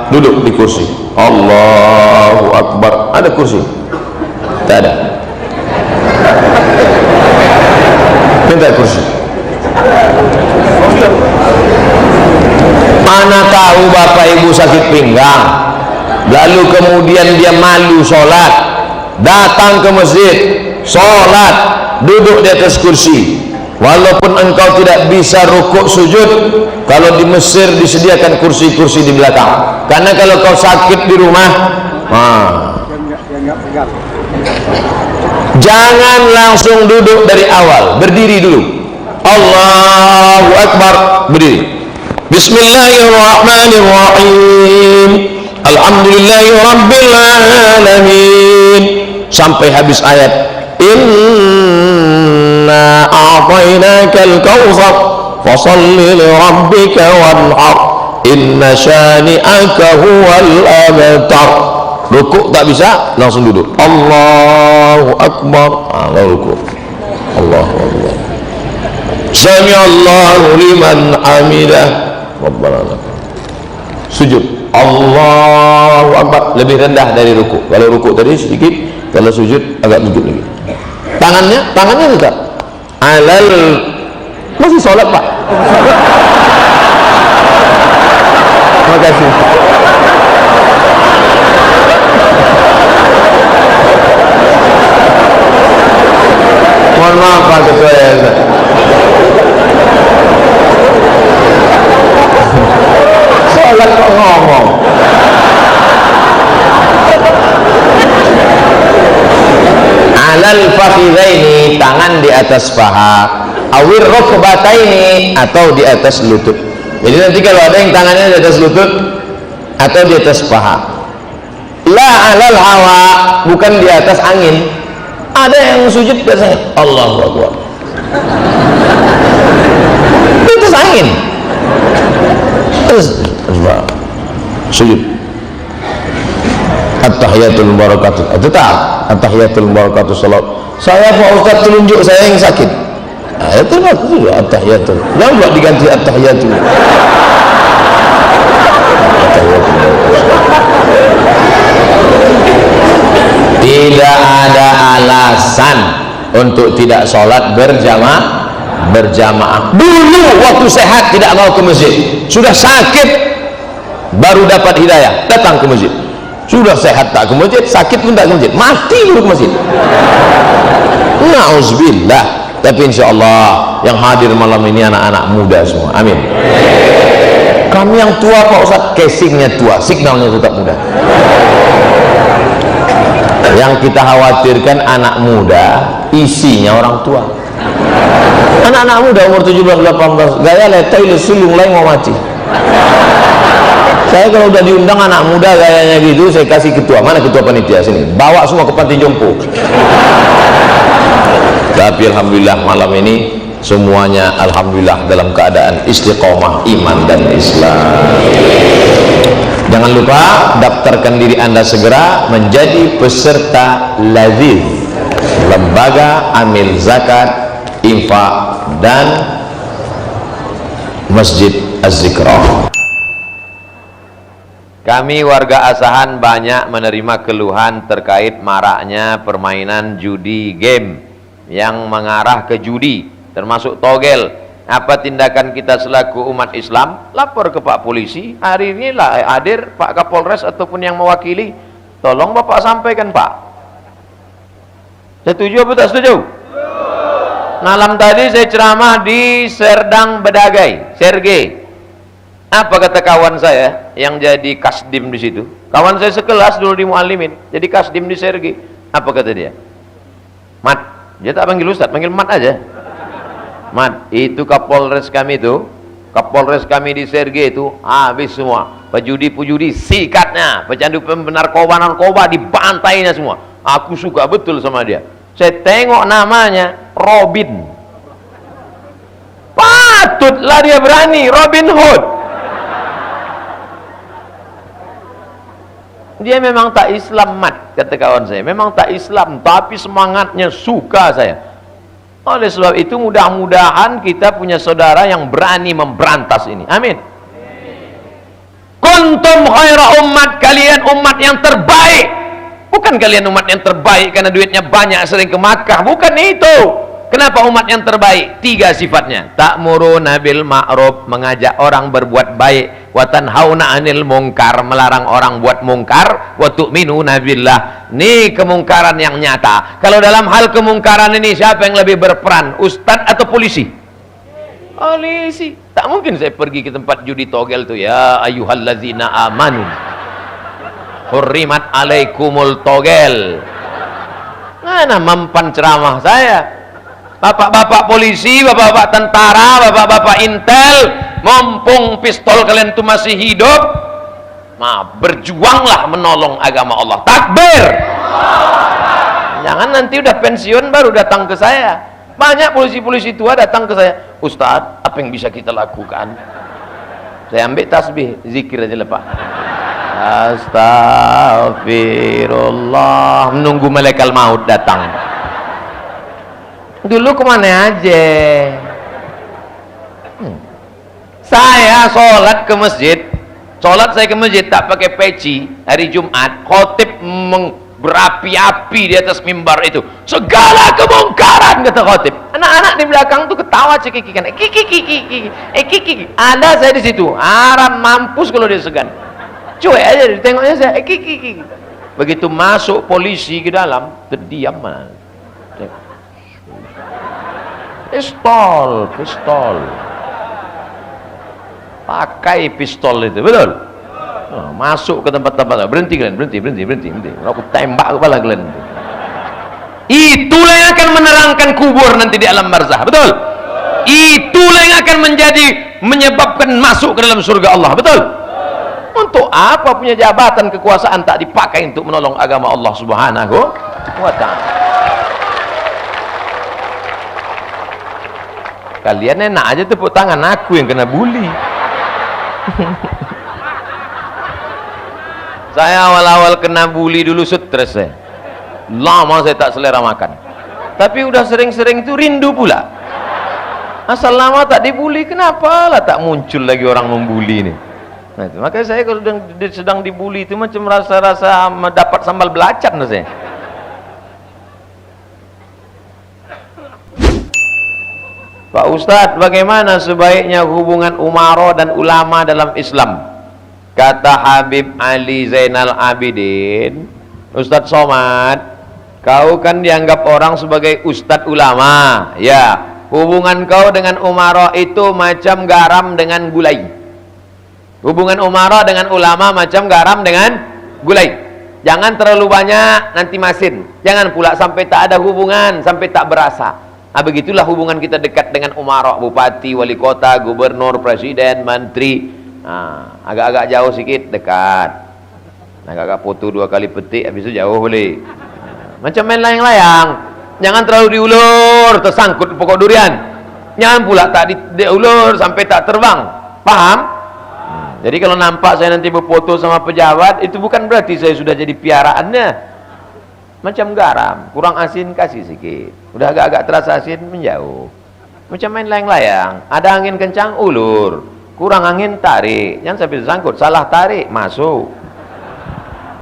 Speaker 2: Duduk di kursi, Allahu Akbar. Ada kursi? Tak ada. Minta kursi. Mana tahu bapak ibu sakit pinggang, lalu kemudian dia malu sholat, datang ke masjid, sholat, duduk di atas kursi. Walaupun engkau tidak bisa rukuk sujud, kalau di Mesir disediakan kursi-kursi di belakang. Karena kalau kau sakit di rumah, jangan langsung duduk dari awal, berdiri dulu. Allahu Akbar, berdiri. Bismillahirrahmanirrahim. Alhamdulillahi rabbil alamin sampai habis ayat inna a'tainakal kautsar fasalli li rabbika wanhar inna syani'aka huwal abtar. Rukuk tak bisa, langsung duduk. Allahu Akbar, lalu rukuk. Allahu Akbar. Sami Allahu liman hamidah. Rabbana lakal. Sujud. Allahu Akbar, lebih rendah dari ruku. Kalau ruku tadi sedikit, kalau sujud agak sujud lagi. Tangannya tetap alal. Masih sholat pak? Terima kasih. Mohon maaf Pak Ketua ya. Sholat kok ngomong. Alal fakhidaini, tangan di atas paha, awir rukbataini, atau di atas lutut. Jadi nanti kalau ada yang tangannya di atas lutut atau di atas paha, la alal hawa, bukan di atas angin. Ada yang sujud di atas angin, Allahu Akbar, di atas angin. Terus sujud at-tahiyatul barakatuh, tetap at-tahiyatul barakatuh salat. Saya Pak Ustaz telunjuk saya yang sakit, itu juga at-tahiyatul, jangan buat diganti at-tahiyatul. Tidak ada alasan untuk tidak sholat berjamaah. Dulu waktu sehat tidak mau ke masjid, sudah sakit baru dapat hidayah, datang ke masjid. Sudah sehat tak ke masjid, sakit pun tak ke masjid, mati baru ke masjid. Na'udzubillah. Tapi insya Allah yang hadir malam ini anak-anak muda semua, amin. Kami yang tua Pak Ustaz, casingnya tua, signalnya tetap muda. Yang kita khawatirkan anak muda, isinya orang tua. Anak-anak muda umur 17-18 gaya letoy sulung lain mau mati. Saya kalau udah diundang anak muda gayanya gitu, saya kasih ketua. Mana ketua panitia? Sini, bawa semua ke panti jompo. Tapi alhamdulillah malam ini semuanya alhamdulillah dalam keadaan istiqomah iman dan Islam. Jangan lupa daftarkan diri Anda segera menjadi peserta Laziz, Lembaga Amil Zakat, Infak dan Masjid Az-Zikra. Kami warga Asahan banyak menerima keluhan terkait maraknya permainan judi game yang mengarah ke judi, termasuk togel. Apa tindakan kita selaku umat Islam? Lapor ke Pak Polisi. Hari ini lah hadir Pak Kapolres ataupun yang mewakili. Tolong Bapak sampaikan Pak. Setuju atau tak setuju? Malam tadi saya ceramah di Serdang Bedagai, Sergei. Apa kata kawan saya yang jadi kasdim di situ? Kawan saya sekelas dulu di Muallimin, jadi kasdim di Sergei. Apa kata dia? Mat, dia tak panggil Ustaz, panggil Mat aja. Mat, itu Kapolres kami itu, Kapolres kami di Sergei itu habis semua. Pejudi-pejudi sikatnya, pecandu narkoba dibantainya semua. Aku suka betul sama dia. Saya tengok namanya Robin. Patutlah dia berani, Robin Hood. Dia memang tak Islam, Mat, kata kawan saya. Memang tak Islam, tapi semangatnya suka saya. Oleh sebab itu mudah-mudahan kita punya saudara yang berani memberantas ini. Amin. Kuntum khaira ummat, kalian umat yang terbaik. Bukan kalian umat yang terbaik karena duitnya banyak sering ke Makkah. Bukan itu. Kenapa umat yang terbaik? 3 sifatnya. Ta'muruna bil ma'ruf, mengajak orang berbuat baik. Wa tanhauna 'anil munkar, melarang orang buat mungkar. Wa tu'minuna billah. Ini kemungkaran yang nyata. Kalau dalam hal kemungkaran ini siapa yang lebih berperan? Ustadz atau polisi? Polisi. Tak mungkin saya pergi ke tempat judi togel tuh, ya ayyuhallazina amanu hurrimat alaikumul togel. Mana mempan ceramah saya? Bapak-bapak polisi, bapak-bapak tentara, bapak-bapak intel, mumpung pistol kalian itu masih hidup, berjuanglah menolong agama Allah. Takbir. Jangan nanti udah pensiun baru datang ke saya. Banyak polisi-polisi tua datang ke saya, Ustadz, apa yang bisa kita lakukan? Saya ambil tasbih, zikir aja lah Pak. Astagfirullah, menunggu malaikat maut datang. Dulu kemana aja? Saya sholat ke masjid, saya ke masjid tak pakai peci. Hari Jumat khotib berapi-api di atas mimbar itu, segala kemungkaran kata khotib. Anak-anak di belakang tuh ketawa cekikikan, kiki. Ada saya di situ, haram mampus kalau dia segan. Cuek aja ditengoknya saya, kiki. Begitu masuk polisi ke dalam, terdiam mana? Pistol. Pakai pistol itu, betul? Masuk ke tempat-tempat, berhenti. Aku tembak kepala kalian. Itulah yang akan menerangkan kubur nanti di alam barzah, betul? Itulah yang akan menyebabkan masuk ke dalam surga Allah, betul? Untuk apa punya jabatan kekuasaan tak dipakai untuk menolong agama Allah Subhanahu wa ta'ala? Kalian enak aja tepuk tangan, aku yang kena bully. Saya awal-awal kena bully dulu stres saya. Lama saya tak selera makan. Tapi udah sering-sering itu rindu pula. Asal lama tak dibully, kenapa lah tak muncul lagi orang membuli ini? Nah, itu. Makanya saya kalau sedang dibully itu macam rasa-rasa mendapat sambal belacan saya. Pak Ustadz, bagaimana sebaiknya hubungan umaro dan ulama dalam Islam? Kata Habib Ali Zainal Abidin, Ustadz Somad, kau kan dianggap orang sebagai ustadz ulama, ya. Hubungan kau dengan umarah itu macam garam dengan gulai. Hubungan umarah dengan ulama macam garam dengan gulai. Jangan terlalu banyak, nanti masin. Jangan pula sampai tak ada hubungan, sampai tak berasa. Nah, begitulah hubungan kita dekat dengan umarah, bupati, wali kota, gubernur, presiden, menteri. Nah, agak-agak jauh sikit, dekat. Agak-agak foto 2 kali petik, habis itu jauh boleh. Macam main layang-layang. Jangan terlalu diulur, tersangkut pokok durian. Jangan pula tak diulur sampai tak terbang. Paham? Jadi kalau nampak saya nanti berfoto sama pejabat, itu bukan berarti saya sudah jadi piaraannya. Macam garam, kurang asin kasih sikit. Udah agak-agak terasa asin, menjauh. Macam main layang-layang. Ada angin kencang, ulur. Kurang angin, tarik. Jangan sampai tersangkut. Salah tarik, masuk.